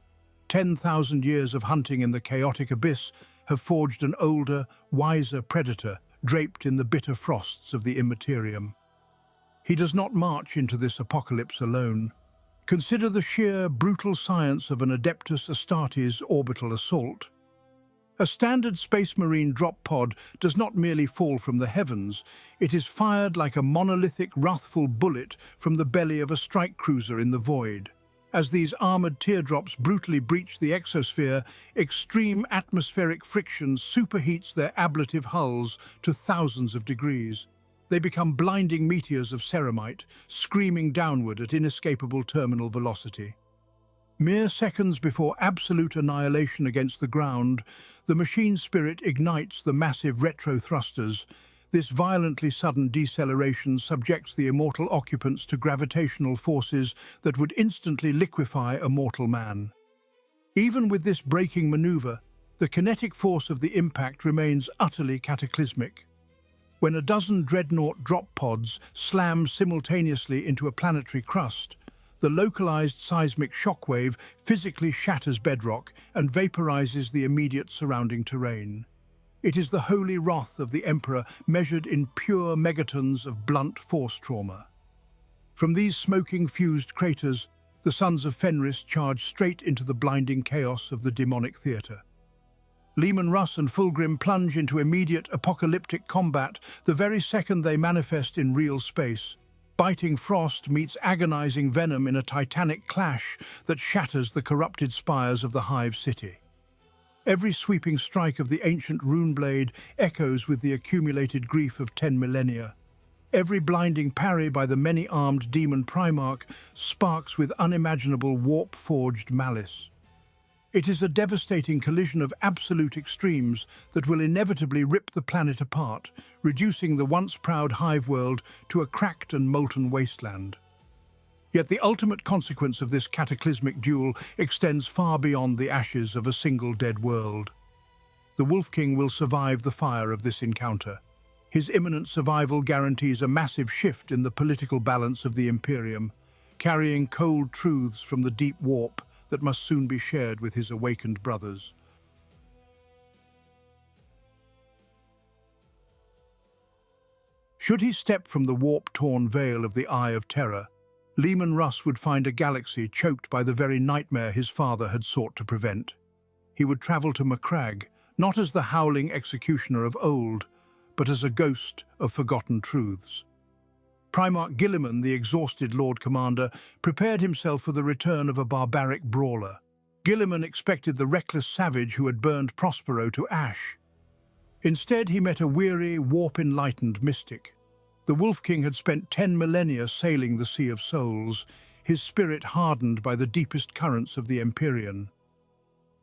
10,000 years of hunting in the chaotic abyss have forged an older, wiser predator draped in the bitter frosts of the Immaterium. He does not march into this apocalypse alone. Consider the sheer, brutal science of an Adeptus Astartes orbital assault. A standard Space Marine drop pod does not merely fall from the heavens, it is fired like a monolithic, wrathful bullet from the belly of a strike cruiser in the void. As these armored teardrops brutally breach the exosphere, extreme atmospheric friction superheats their ablative hulls to thousands of degrees. They become blinding meteors of ceramite, screaming downward at inescapable terminal velocity. Mere seconds before absolute annihilation against the ground, the machine spirit ignites the massive retro-thrusters. This violently sudden deceleration subjects the immortal occupants to gravitational forces that would instantly liquefy a mortal man. Even with this braking maneuver, The kinetic force of the impact remains utterly cataclysmic. When a dozen dreadnought drop pods slam simultaneously into a planetary crust, the localized seismic shockwave physically shatters bedrock and vaporizes the immediate surrounding terrain. It is the holy wrath of the Emperor measured in pure megatons of blunt force trauma. From these smoking fused craters, the sons of Fenris charge straight into the blinding chaos of the demonic theatre. Leman Russ and Fulgrim plunge into immediate apocalyptic combat the very second they manifest in real space. Biting frost meets agonizing venom in a titanic clash that shatters the corrupted spires of the Hive City. Every sweeping strike of the ancient rune blade echoes with the accumulated grief of 10 millennia. Every blinding parry by the many-armed demon Primarch sparks with unimaginable warp-forged malice. It is a devastating collision of absolute extremes that will inevitably rip the planet apart, reducing the once proud Hive world to a cracked and molten wasteland. Yet the ultimate consequence of this cataclysmic duel extends far beyond the ashes of a single dead world. The Wolf King will survive the fire of this encounter. His imminent survival guarantees a massive shift in the political balance of the Imperium, carrying cold truths from the deep warp that must soon be shared with his awakened brothers. Should he step from the warp-torn veil of the Eye of Terror, Leman Russ would find a galaxy choked by the very nightmare his father had sought to prevent. He would travel to Macragge, not as the howling executioner of old, but as a ghost of forgotten truths. Roboute Guilliman, the exhausted Lord Commander, prepared himself for the return of a barbaric brawler. Guilliman expected the reckless savage who had burned Prospero to ash. Instead, he met a weary, warp-enlightened mystic. The Wolf King had spent 10 millennia sailing the Sea of Souls, his spirit hardened by the deepest currents of the Empyrean.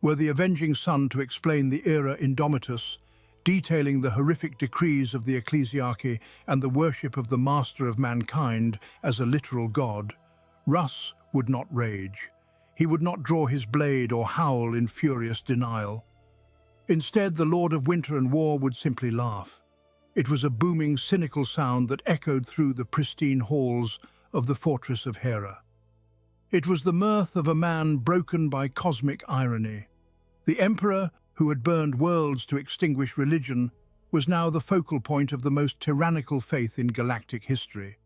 Were the Avenging Sun to explain the Era Indomitus, detailing the horrific decrees of the ecclesiarchy and the worship of the master of mankind as a literal god, Russ would not rage. He would not draw his blade or howl in furious denial. Instead, the Lord of Winter and War would simply laugh. It was a booming, cynical sound that echoed through the pristine halls of the fortress of Hera. It was the mirth of a man broken by cosmic irony. The Emperor, who had burned worlds to extinguish religion, was now the focal point of the most tyrannical faith in galactic history.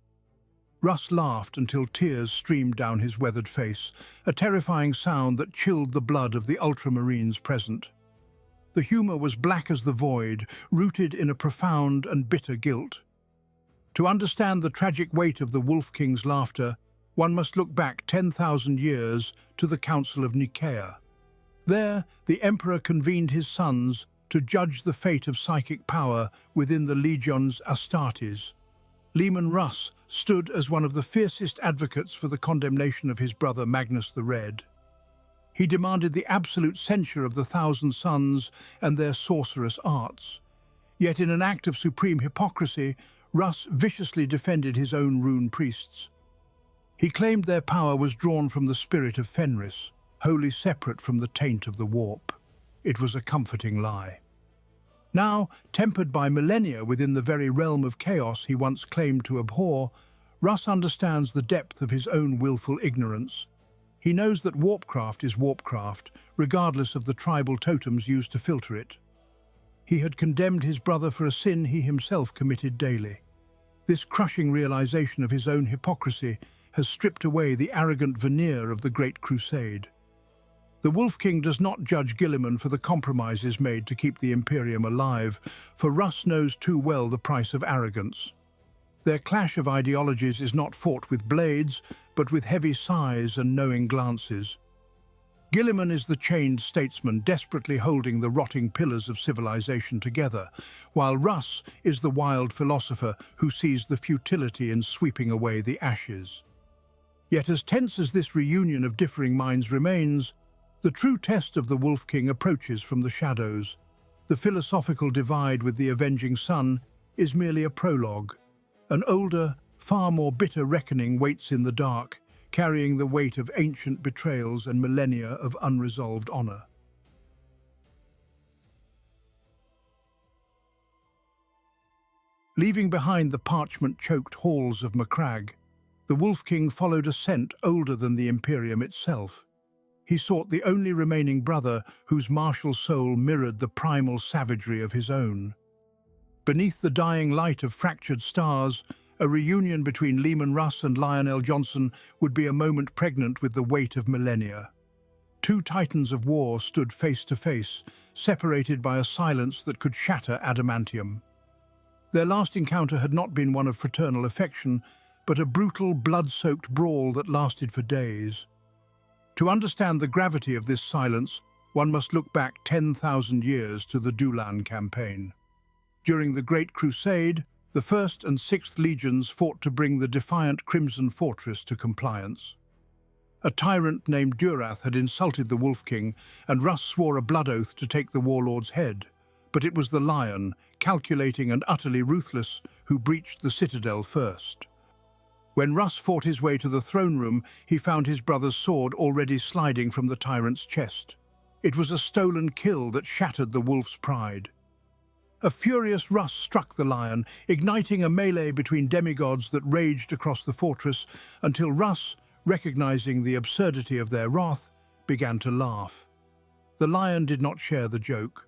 Russ laughed until tears streamed down his weathered face, a terrifying sound that chilled the blood of the ultramarines present. The humor was black as the void, rooted in a profound and bitter guilt. To understand the tragic weight of the Wolf King's laughter, one must look back 10,000 years to the Council of Nicaea. There, the Emperor convened his sons to judge the fate of psychic power within the Legions Astartes. Leman Russ stood as one of the fiercest advocates for the condemnation of his brother Magnus the Red. He demanded the absolute censure of the Thousand Sons and their sorcerous arts. Yet in an act of supreme hypocrisy, Russ viciously defended his own rune priests. He claimed their power was drawn from the spirit of Fenris, wholly separate from the taint of the warp. It was a comforting lie. Now, tempered by millennia within the very realm of chaos he once claimed to abhor, Russ understands the depth of his own willful ignorance. He knows that warpcraft is warpcraft, regardless of the tribal totems used to filter it. He had condemned his brother for a sin he himself committed daily. This crushing realization of his own hypocrisy has stripped away the arrogant veneer of the Great Crusade. The Wolf King does not judge Guilliman for the compromises made to keep the Imperium alive, for Russ knows too well the price of arrogance. Their clash of ideologies is not fought with blades, but with heavy sighs and knowing glances. Guilliman is the chained statesman desperately holding the rotting pillars of civilization together, while Russ is the wild philosopher who sees the futility in sweeping away the ashes. Yet as tense as this reunion of differing minds remains, the true test of the Wolf King approaches from the shadows. The philosophical divide with the Avenging Sun is merely a prologue. An older, far more bitter reckoning waits in the dark, carrying the weight of ancient betrayals and millennia of unresolved honor. Leaving behind the parchment-choked halls of Macragge, the Wolf King followed a scent older than the Imperium itself. He sought the only remaining brother whose martial soul mirrored the primal savagery of his own. Beneath the dying light of fractured stars, a reunion between Leman Russ and Lionel Johnson would be a moment pregnant with the weight of millennia. Two titans of war stood face to face, separated by a silence that could shatter adamantium. Their last encounter had not been one of fraternal affection, but a brutal, blood-soaked brawl that lasted for days. To understand the gravity of this silence, one must look back 10,000 years to the Dulan campaign. During the Great Crusade, the 1st and 6th Legions fought to bring the defiant Crimson Fortress to compliance. A tyrant named Durath had insulted the Wolf King, and Russ swore a blood oath to take the warlord's head. But it was the Lion, calculating and utterly ruthless, who breached the citadel first. When Russ fought his way to the throne room, he found his brother's sword already sliding from the tyrant's chest. It was a stolen kill that shattered the wolf's pride. A furious Russ struck the Lion, igniting a melee between demigods that raged across the fortress until Russ, recognizing the absurdity of their wrath, began to laugh. The Lion did not share the joke.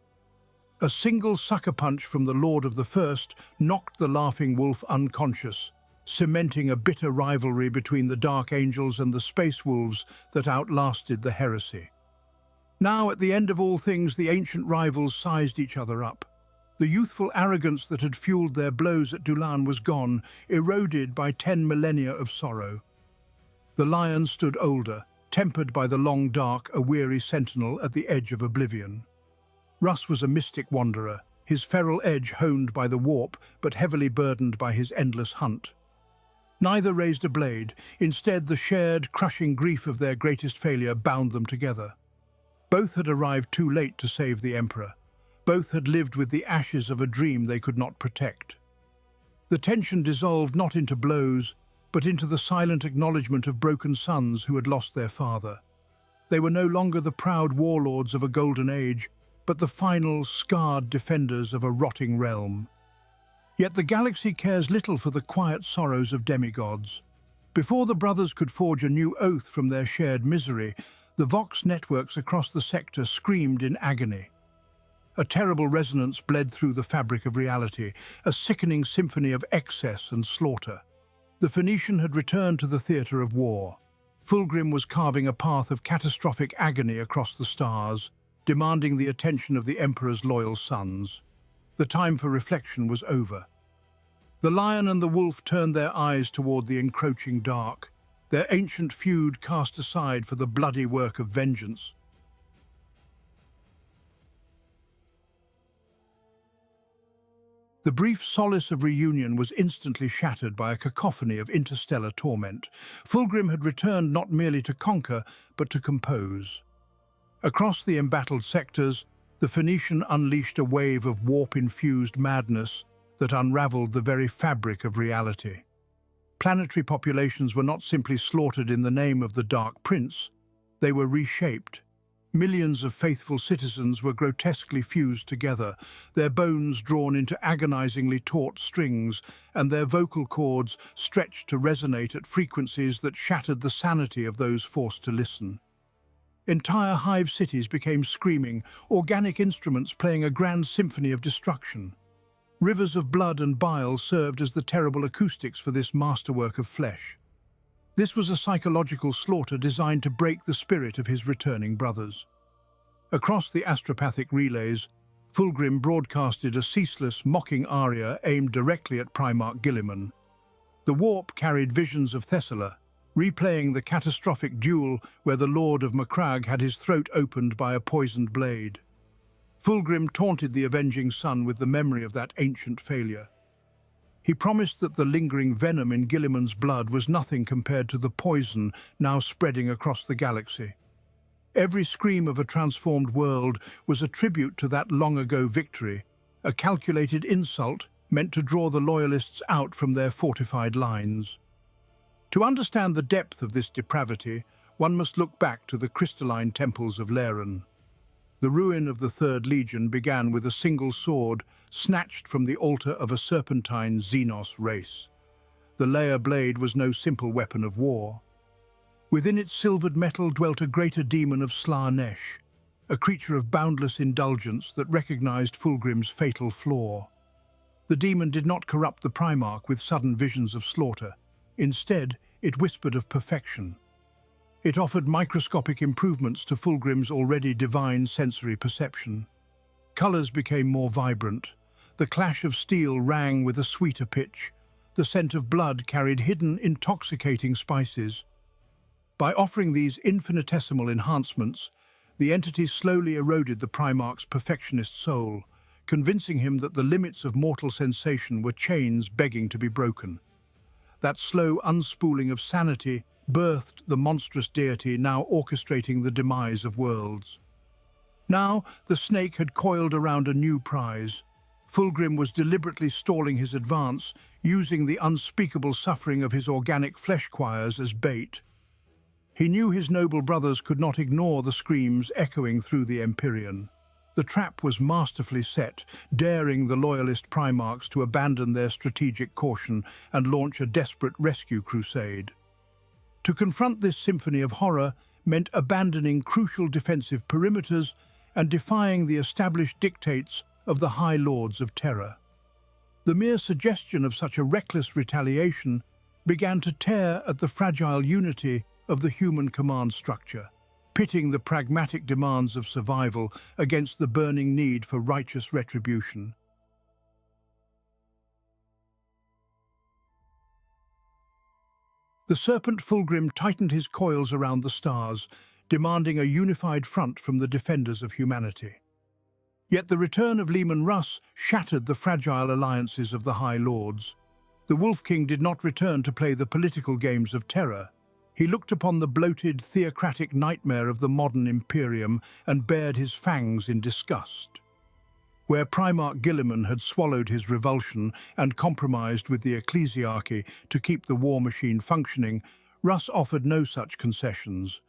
A single sucker punch from the Lord of the First knocked the laughing wolf unconscious, cementing a bitter rivalry between the Dark Angels and the Space Wolves that outlasted the heresy. Now, at the end of all things, the ancient rivals sized each other up. The youthful arrogance that had fueled their blows at Dulan was gone, eroded by 10 millennia of sorrow. The Lion stood older, tempered by the long dark, a weary sentinel at the edge of oblivion. Russ was a mystic wanderer, his feral edge honed by the warp, but heavily burdened by his endless hunt. Neither raised a blade. Instead, the shared, crushing grief of their greatest failure bound them together. Both had arrived too late to save the Emperor. Both had lived with the ashes of a dream they could not protect. The tension dissolved not into blows, but into the silent acknowledgement of broken sons who had lost their father. They were no longer the proud warlords of a golden age, but the final, scarred defenders of a rotting realm. Yet the galaxy cares little for the quiet sorrows of demigods. Before the brothers could forge a new oath from their shared misery, the Vox networks across the sector screamed in agony. A terrible resonance bled through the fabric of reality, a sickening symphony of excess and slaughter. The Phoenician had returned to the theatre of war. Fulgrim was carving a path of catastrophic agony across the stars, demanding the attention of the Emperor's loyal sons. The time for reflection was over. The Lion and the Wolf turned their eyes toward the encroaching dark, their ancient feud cast aside for the bloody work of vengeance. The brief solace of reunion was instantly shattered by a cacophony of interstellar torment. Fulgrim had returned not merely to conquer, but to compose. Across the embattled sectors, the Phoenician unleashed a wave of warp-infused madness that unraveled the very fabric of reality. Planetary populations were not simply slaughtered in the name of the Dark Prince, they were reshaped. Millions of faithful citizens were grotesquely fused together, their bones drawn into agonizingly taut strings, and their vocal cords stretched to resonate at frequencies that shattered the sanity of those forced to listen. Entire hive cities became screaming, organic instruments playing a grand symphony of destruction. Rivers of blood and bile served as the terrible acoustics for this masterwork of flesh. This was a psychological slaughter designed to break the spirit of his returning brothers. Across the astropathic relays, Fulgrim broadcasted a ceaseless, mocking aria aimed directly at Primarch Guilliman. The warp carried visions of Thessaly, replaying the catastrophic duel where the Lord of Macragge had his throat opened by a poisoned blade. Fulgrim taunted the Avenging Sun with the memory of that ancient failure. He promised that the lingering venom in Guilliman's blood was nothing compared to the poison now spreading across the galaxy. Every scream of a transformed world was a tribute to that long-ago victory, a calculated insult meant to draw the Loyalists out from their fortified lines. To understand the depth of this depravity, one must look back to the crystalline temples of Leren. The ruin of the Third Legion began with a single sword snatched from the altar of a serpentine Xenos race. The layer blade was no simple weapon of war. Within its silvered metal dwelt a greater demon of Slanesh, a creature of boundless indulgence that recognized Fulgrim's fatal flaw. The demon did not corrupt the Primarch with sudden visions of slaughter. Instead, it whispered of perfection. It offered microscopic improvements to Fulgrim's already divine sensory perception. Colors became more vibrant. The clash of steel rang with a sweeter pitch. The scent of blood carried hidden, intoxicating spices. By offering these infinitesimal enhancements, the entity slowly eroded the Primarch's perfectionist soul, convincing him that the limits of mortal sensation were chains begging to be broken. That slow unspooling of sanity birthed the monstrous deity now orchestrating the demise of worlds. Now the snake had coiled around a new prize. Fulgrim was deliberately stalling his advance, using the unspeakable suffering of his organic flesh choirs as bait. He knew his noble brothers could not ignore the screams echoing through the Empyrean. The trap was masterfully set, daring the loyalist Primarchs to abandon their strategic caution and launch a desperate rescue crusade. To confront this symphony of horror meant abandoning crucial defensive perimeters and defying the established dictates of the High Lords of Terror. The mere suggestion of such a reckless retaliation began to tear at the fragile unity of the human command structure, pitting the pragmatic demands of survival against the burning need for righteous retribution. The serpent Fulgrim tightened his coils around the stars, demanding a unified front from the defenders of humanity. Yet the return of Leman Russ shattered the fragile alliances of the High Lords. The Wolf King did not return to play the political games of terror. He looked upon the bloated, theocratic nightmare of the modern Imperium and bared his fangs in disgust. Where Primarch Guilliman had swallowed his revulsion and compromised with the ecclesiarchy to keep the war machine functioning, Russ offered no such concessions.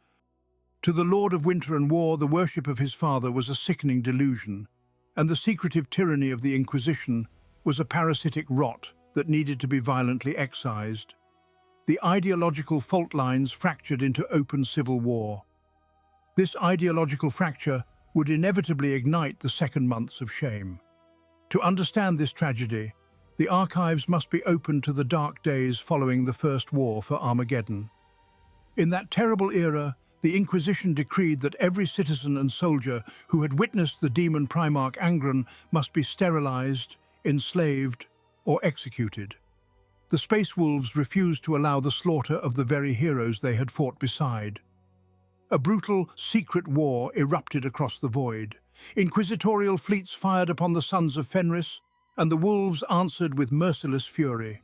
To the Lord of Winter and War, the worship of his father was a sickening delusion, and the secretive tyranny of the Inquisition was a parasitic rot that needed to be violently excised. The ideological fault lines fractured into open civil war. This ideological fracture would inevitably ignite the second months of shame. To understand this tragedy, the archives must be opened to the dark days following the First War for Armageddon. In that terrible era, the Inquisition decreed that every citizen and soldier who had witnessed the demon Primarch Angron must be sterilized, enslaved, or executed. The Space Wolves refused to allow the slaughter of the very heroes they had fought beside. A brutal, secret war erupted across the void. Inquisitorial fleets fired upon the sons of Fenris, and the wolves answered with merciless fury.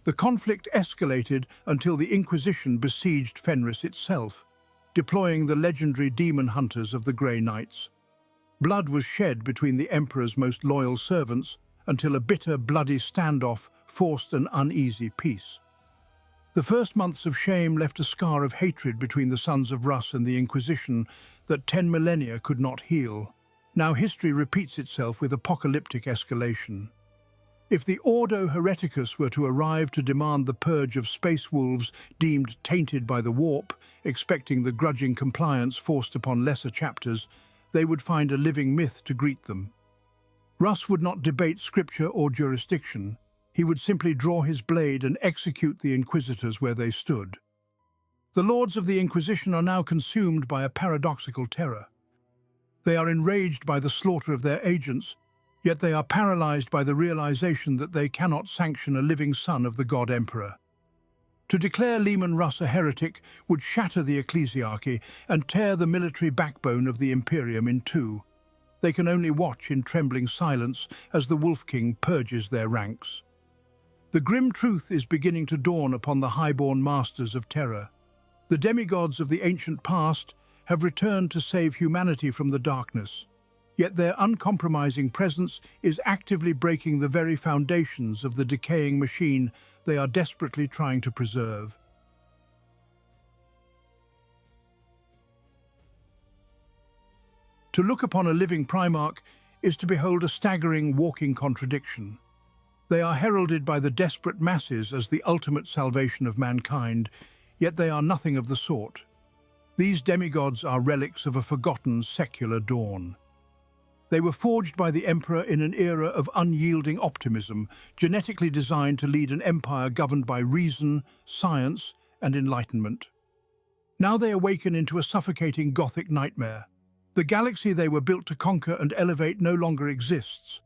The conflict escalated until the Inquisition besieged Fenris itself, deploying the legendary demon hunters of the Grey Knights. Blood was shed between the Emperor's most loyal servants until a bitter, bloody standoff forced an uneasy peace. The first months of shame left a scar of hatred between the sons of Russ and the Inquisition that 10 millennia could not heal. Now history repeats itself with apocalyptic escalation. If the Ordo Hereticus were to arrive to demand the purge of space wolves deemed tainted by the warp, expecting the grudging compliance forced upon lesser chapters, they would find a living myth to greet them. Russ would not debate scripture or jurisdiction. He would simply draw his blade and execute the Inquisitors where they stood. The Lords of the Inquisition are now consumed by a paradoxical terror. They are enraged by the slaughter of their agents, yet they are paralyzed by the realization that they cannot sanction a living son of the God Emperor. To declare Leman Russ a heretic would shatter the ecclesiarchy and tear the military backbone of the Imperium in two. They can only watch in trembling silence as the Wolf King purges their ranks. The grim truth is beginning to dawn upon the highborn masters of terror. The demigods of the ancient past have returned to save humanity from the darkness, yet their uncompromising presence is actively breaking the very foundations of the decaying machine they are desperately trying to preserve. To look upon a living Primarch is to behold a staggering walking contradiction. They are heralded by the desperate masses as the ultimate salvation of mankind, yet they are nothing of the sort. These demigods are relics of a forgotten secular dawn. They were forged by the Emperor in an era of unyielding optimism, genetically designed to lead an empire governed by reason, science, and enlightenment. Now they awaken into a suffocating Gothic nightmare. The galaxy they were built to conquer and elevate no longer exists.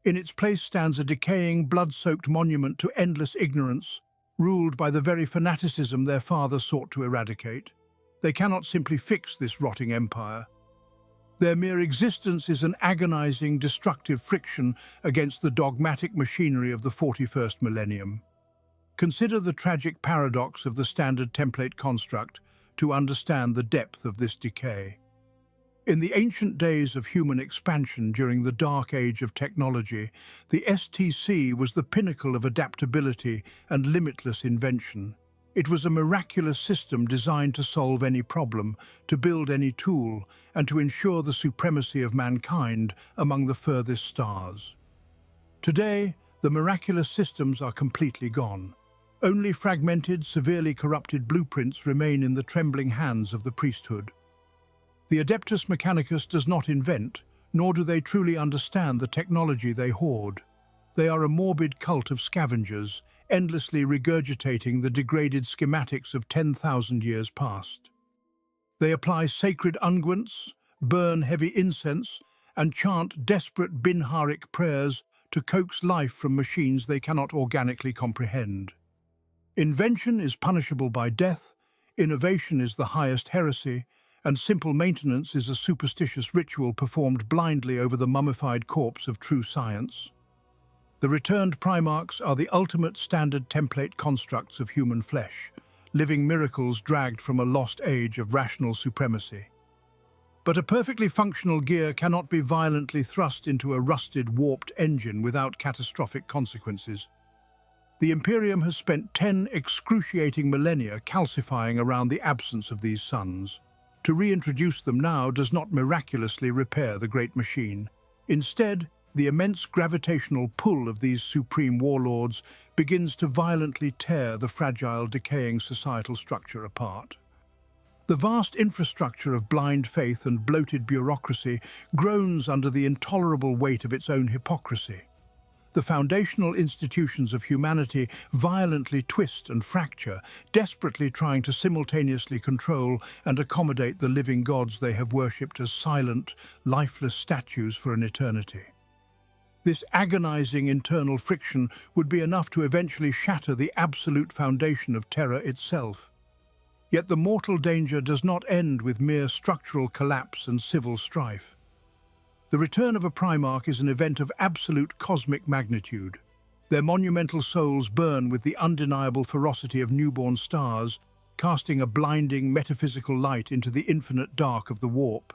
In its place stands a decaying, blood-soaked monument to endless ignorance, ruled by the very fanaticism their father sought to eradicate. They cannot simply fix this rotting empire. Their mere existence is an agonizing, destructive friction against the dogmatic machinery of the 41st millennium. Consider the tragic paradox of the standard template construct to understand the depth of this decay. In the ancient days of human expansion during the dark age of technology, the STC was the pinnacle of adaptability and limitless invention. It was a miraculous system designed to solve any problem, to build any tool, and to ensure the supremacy of mankind among the furthest stars. Today, the miraculous systems are completely gone. Only fragmented, severely corrupted blueprints remain in the trembling hands of the priesthood. The Adeptus Mechanicus does not invent, nor do they truly understand the technology they hoard. They are a morbid cult of scavengers, endlessly regurgitating the degraded schematics of 10,000 years past. They apply sacred unguents, burn heavy incense, and chant desperate Binharic prayers to coax life from machines they cannot organically comprehend. Invention is punishable by death, innovation is the highest heresy, and simple maintenance is a superstitious ritual performed blindly over the mummified corpse of true science. The returned Primarchs are the ultimate standard template constructs of human flesh, living miracles dragged from a lost age of rational supremacy. But a perfectly functional gear cannot be violently thrust into a rusted, warped engine without catastrophic consequences. The Imperium has spent 10 excruciating millennia calcifying around the absence of these suns. To reintroduce them now does not miraculously repair the great machine. Instead, the immense gravitational pull of these supreme warlords begins to violently tear the fragile, decaying societal structure apart. The vast infrastructure of blind faith and bloated bureaucracy groans under the intolerable weight of its own hypocrisy. The foundational institutions of humanity violently twist and fracture, desperately trying to simultaneously control and accommodate the living gods they have worshipped as silent, lifeless statues for an eternity. This agonizing internal friction would be enough to eventually shatter the absolute foundation of terror itself. Yet the mortal danger does not end with mere structural collapse and civil strife. The return of a Primarch is an event of absolute cosmic magnitude. Their monumental souls burn with the undeniable ferocity of newborn stars, casting a blinding metaphysical light into the infinite dark of the warp.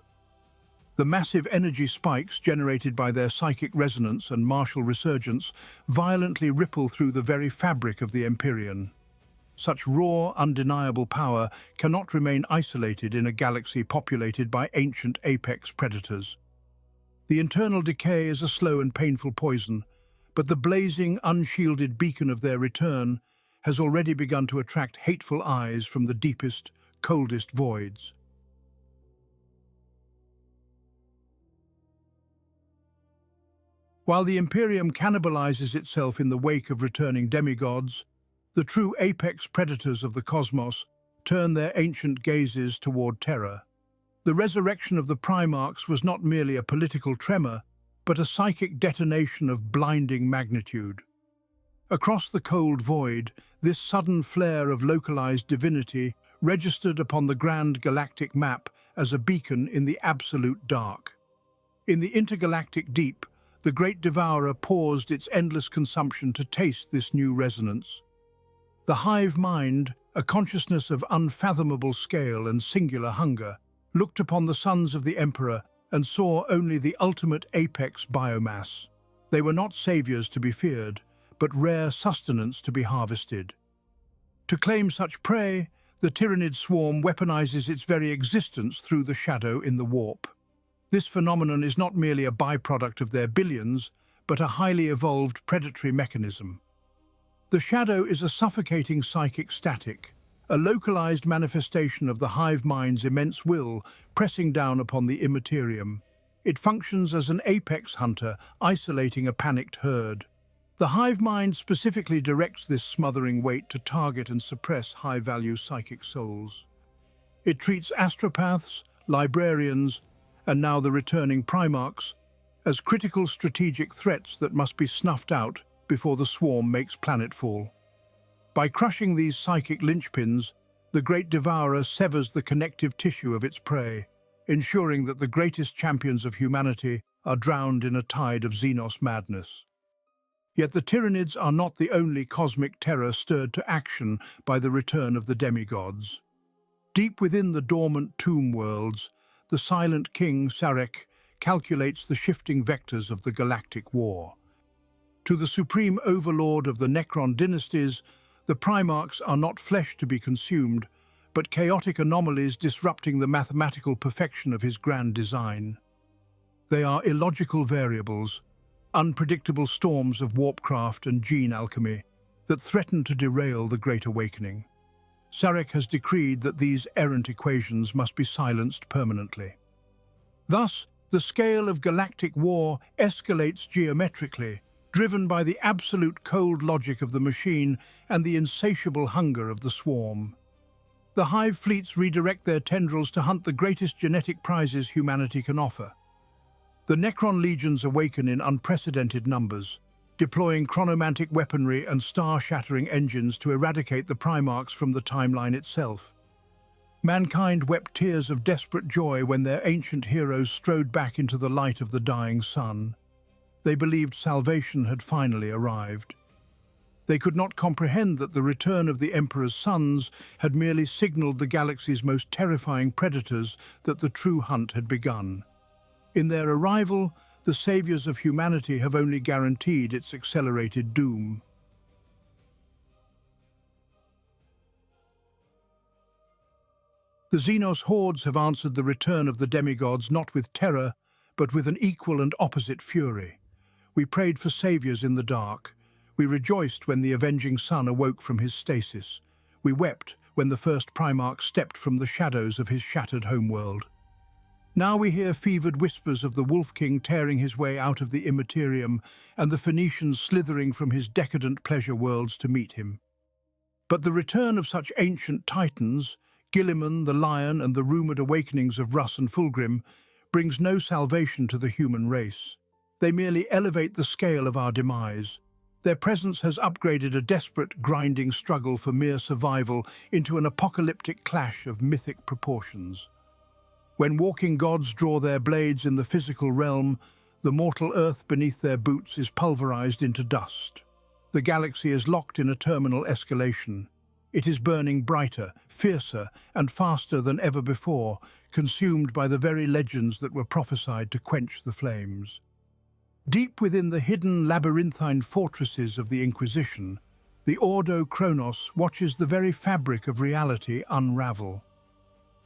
The massive energy spikes generated by their psychic resonance and martial resurgence violently ripple through the very fabric of the Empyrean. Such raw, undeniable power cannot remain isolated in a galaxy populated by ancient apex predators. The internal decay is a slow and painful poison, but the blazing, unshielded beacon of their return has already begun to attract hateful eyes from the deepest, coldest voids. While the Imperium cannibalizes itself in the wake of returning demigods, the true apex predators of the cosmos turn their ancient gazes toward terror. The resurrection of the Primarchs was not merely a political tremor, but a psychic detonation of blinding magnitude. Across the cold void, this sudden flare of localized divinity registered upon the grand galactic map as a beacon in the absolute dark. In the intergalactic deep, the great devourer paused its endless consumption to taste this new resonance. The hive mind, a consciousness of unfathomable scale and singular hunger, looked upon the sons of the Emperor and saw only the ultimate apex biomass. They were not saviors to be feared, but rare sustenance to be harvested. To claim such prey, the tyrannid swarm weaponizes its very existence through the shadow in the warp. This phenomenon is not merely a byproduct of their billions, but a highly evolved predatory mechanism. The shadow is a suffocating psychic static, a localized manifestation of the hive mind's immense will pressing down upon the immaterium. It functions as an apex hunter, isolating a panicked herd. The hive mind specifically directs this smothering weight to target and suppress high-value psychic souls. It treats astropaths, librarians, and now the returning Primarchs, as critical strategic threats that must be snuffed out before the swarm makes planetfall. By crushing these psychic linchpins, the Great Devourer severs the connective tissue of its prey, ensuring that the greatest champions of humanity are drowned in a tide of Xenos madness. Yet the Tyranids are not the only cosmic terror stirred to action by the return of the demigods. Deep within the dormant tomb worlds, the silent king, Sarek, calculates the shifting vectors of the galactic war. To the supreme overlord of the Necron dynasties, the Primarchs are not flesh to be consumed, but chaotic anomalies disrupting the mathematical perfection of his grand design. They are illogical variables, unpredictable storms of warpcraft and gene alchemy that threaten to derail the Great Awakening. Sarek has decreed that these errant equations must be silenced permanently. Thus, the scale of galactic war escalates geometrically, driven by the absolute cold logic of the machine and the insatiable hunger of the swarm. The hive fleets redirect their tendrils to hunt the greatest genetic prizes humanity can offer. The Necron legions awaken in unprecedented numbers, deploying chronomantic weaponry and star-shattering engines to eradicate the Primarchs from the timeline itself. Mankind wept tears of desperate joy when their ancient heroes strode back into the light of the dying sun. They believed salvation had finally arrived. They could not comprehend that the return of the Emperor's sons had merely signaled the galaxy's most terrifying predators that the true hunt had begun. In their arrival, the saviors of humanity have only guaranteed its accelerated doom. The Xenos hordes have answered the return of the demigods not with terror, but with an equal and opposite fury. We prayed for saviors in the dark. We rejoiced when the Avenging Sun awoke from his stasis. We wept when the first Primarch stepped from the shadows of his shattered homeworld. Now we hear fevered whispers of the Wolf King tearing his way out of the Imperium and the Phoenicians slithering from his decadent pleasure worlds to meet him. But the return of such ancient titans, Guilliman, the Lion, and the rumoured awakenings of Russ and Fulgrim, brings no salvation to the human race. They merely elevate the scale of our demise. Their presence has upgraded a desperate, grinding struggle for mere survival into an apocalyptic clash of mythic proportions. When walking gods draw their blades in the physical realm, the mortal earth beneath their boots is pulverized into dust. The galaxy is locked in a terminal escalation. It is burning brighter, fiercer, and faster than ever before, consumed by the very legends that were prophesied to quench the flames. Deep within the hidden labyrinthine fortresses of the Inquisition, the Ordo Chronos watches the very fabric of reality unravel.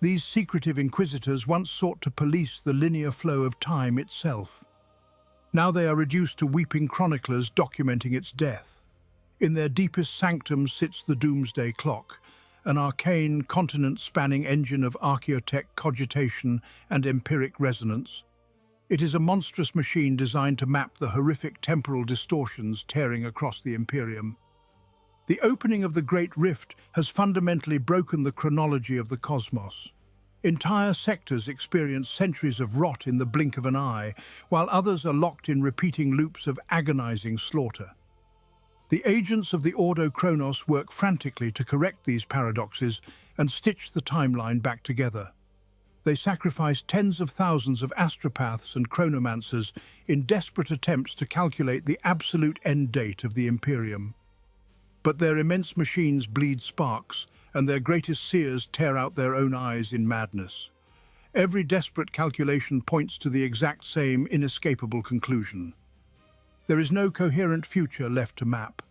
These secretive inquisitors once sought to police the linear flow of time itself. Now they are reduced to weeping chroniclers documenting its death. In their deepest sanctum sits the Doomsday Clock, an arcane, continent-spanning engine of archaeotech cogitation and empiric resonance. It is a monstrous machine designed to map the horrific temporal distortions tearing across the Imperium. The opening of the Great Rift has fundamentally broken the chronology of the cosmos. Entire sectors experience centuries of rot in the blink of an eye, while others are locked in repeating loops of agonizing slaughter. The agents of the Ordo Chronos work frantically to correct these paradoxes and stitch the timeline back together. They sacrifice tens of thousands of astropaths and chronomancers in desperate attempts to calculate the absolute end date of the Imperium. But their immense machines bleed sparks, and their greatest seers tear out their own eyes in madness. Every desperate calculation points to the exact same inescapable conclusion. There is no coherent future left to map.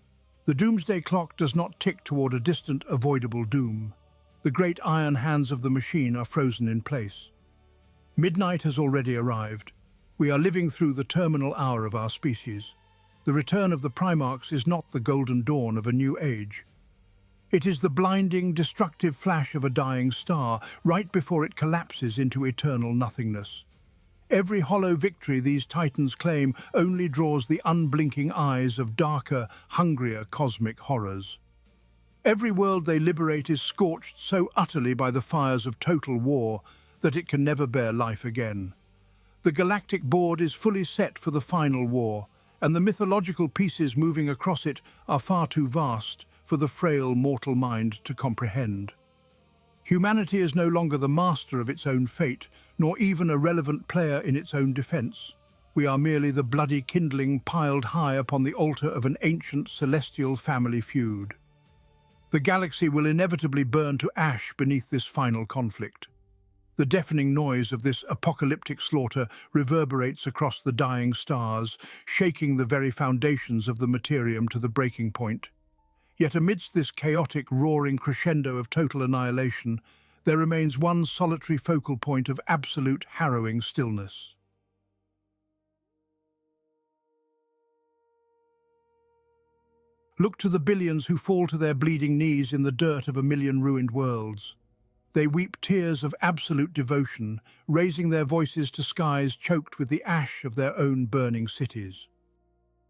The Doomsday Clock does not tick toward a distant, avoidable doom. The great iron hands of the machine are frozen in place. Midnight has already arrived. We are living through the terminal hour of our species. The return of the Primarchs is not the golden dawn of a new age. It is the blinding, destructive flash of a dying star right before it collapses into eternal nothingness. Every hollow victory these titans claim only draws the unblinking eyes of darker, hungrier cosmic horrors. Every world they liberate is scorched so utterly by the fires of total war that it can never bear life again. The galactic board is fully set for the final war, and the mythological pieces moving across it are far too vast for the frail mortal mind to comprehend. Humanity is no longer the master of its own fate, nor even a relevant player in its own defense. We are merely the bloody kindling piled high upon the altar of an ancient celestial family feud. The galaxy will inevitably burn to ash beneath this final conflict. The deafening noise of this apocalyptic slaughter reverberates across the dying stars, shaking the very foundations of the Imperium to the breaking point. Yet amidst this chaotic, roaring crescendo of total annihilation, there remains one solitary focal point of absolute, harrowing stillness. Look to the billions who fall to their bleeding knees in the dirt of a million ruined worlds. They weep tears of absolute devotion, raising their voices to skies choked with the ash of their own burning cities.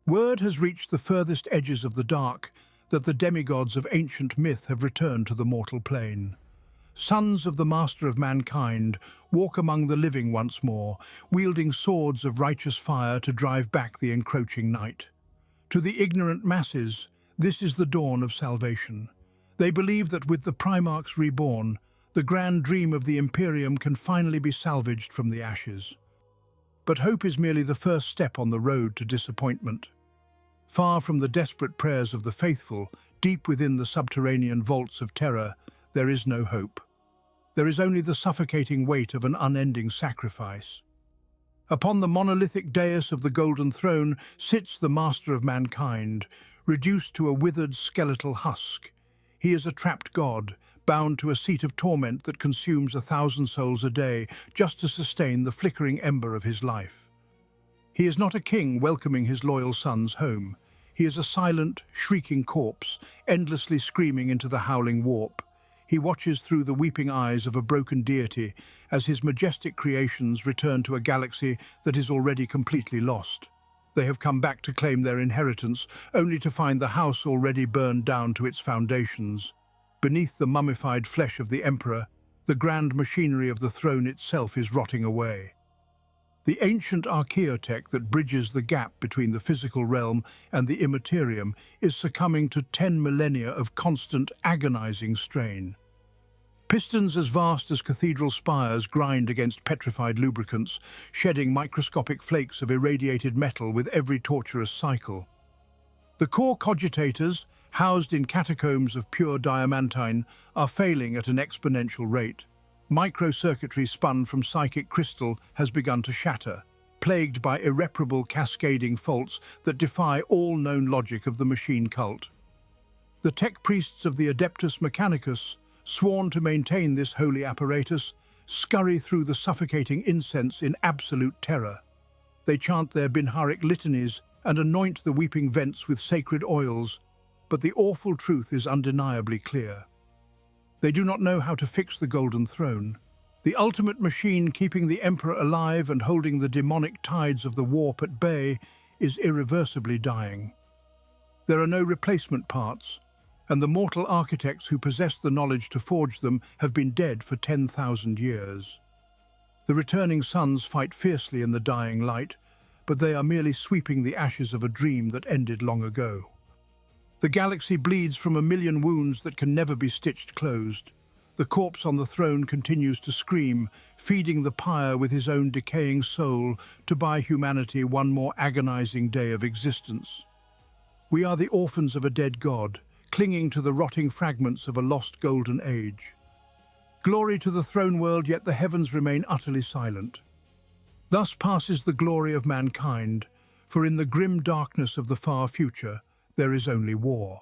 Word has reached the furthest edges of the dark that the demigods of ancient myth have returned to the mortal plane. Sons of the master of mankind walk among the living once more, wielding swords of righteous fire to drive back the encroaching night. To the ignorant masses, this is the dawn of salvation. They believe that with the Primarchs reborn, the grand dream of the Imperium can finally be salvaged from the ashes. But hope is merely the first step on the road to disappointment. Far from the desperate prayers of the faithful, deep within the subterranean vaults of terror, there is no hope. There is only the suffocating weight of an unending sacrifice. Upon the monolithic dais of the Golden Throne sits the master of mankind, reduced to a withered skeletal husk. He is a trapped god, bound to a seat of torment that consumes 1,000 souls a day just to sustain the flickering ember of his life. He is not a king welcoming his loyal sons home. He is a silent, shrieking corpse, endlessly screaming into the howling warp. He watches through the weeping eyes of a broken deity as his majestic creations return to a galaxy that is already completely lost. They have come back to claim their inheritance, only to find the house already burned down to its foundations. Beneath the mummified flesh of the Emperor, the grand machinery of the throne itself is rotting away. The ancient archaeotech that bridges the gap between the physical realm and the immaterium is succumbing to 10 millennia of constant, agonizing strain. Pistons as vast as cathedral spires grind against petrified lubricants, shedding microscopic flakes of irradiated metal with every torturous cycle. The core cogitators, housed in catacombs of pure diamantine, are failing at an exponential rate. Microcircuitry spun from psychic crystal has begun to shatter, plagued by irreparable cascading faults that defy all known logic of the machine cult. The tech priests of the Adeptus Mechanicus, sworn to maintain this holy apparatus, scurry through the suffocating incense in absolute terror. They chant their Binharic litanies and anoint the weeping vents with sacred oils, but the awful truth is undeniably clear. They do not know how to fix the Golden Throne. The ultimate machine keeping the Emperor alive and holding the demonic tides of the warp at bay is irreversibly dying. There are no replacement parts, and the mortal architects who possess the knowledge to forge them have been dead for 10,000 years. The returning suns fight fiercely in the dying light, but they are merely sweeping the ashes of a dream that ended long ago. The galaxy bleeds from a million wounds that can never be stitched closed. The corpse on the throne continues to scream, feeding the pyre with his own decaying soul to buy humanity one more agonizing day of existence. We are the orphans of a dead god, clinging to the rotting fragments of a lost golden age. Glory to the throne world, yet the heavens remain utterly silent. Thus passes the glory of mankind, for in the grim darkness of the far future, there is only war.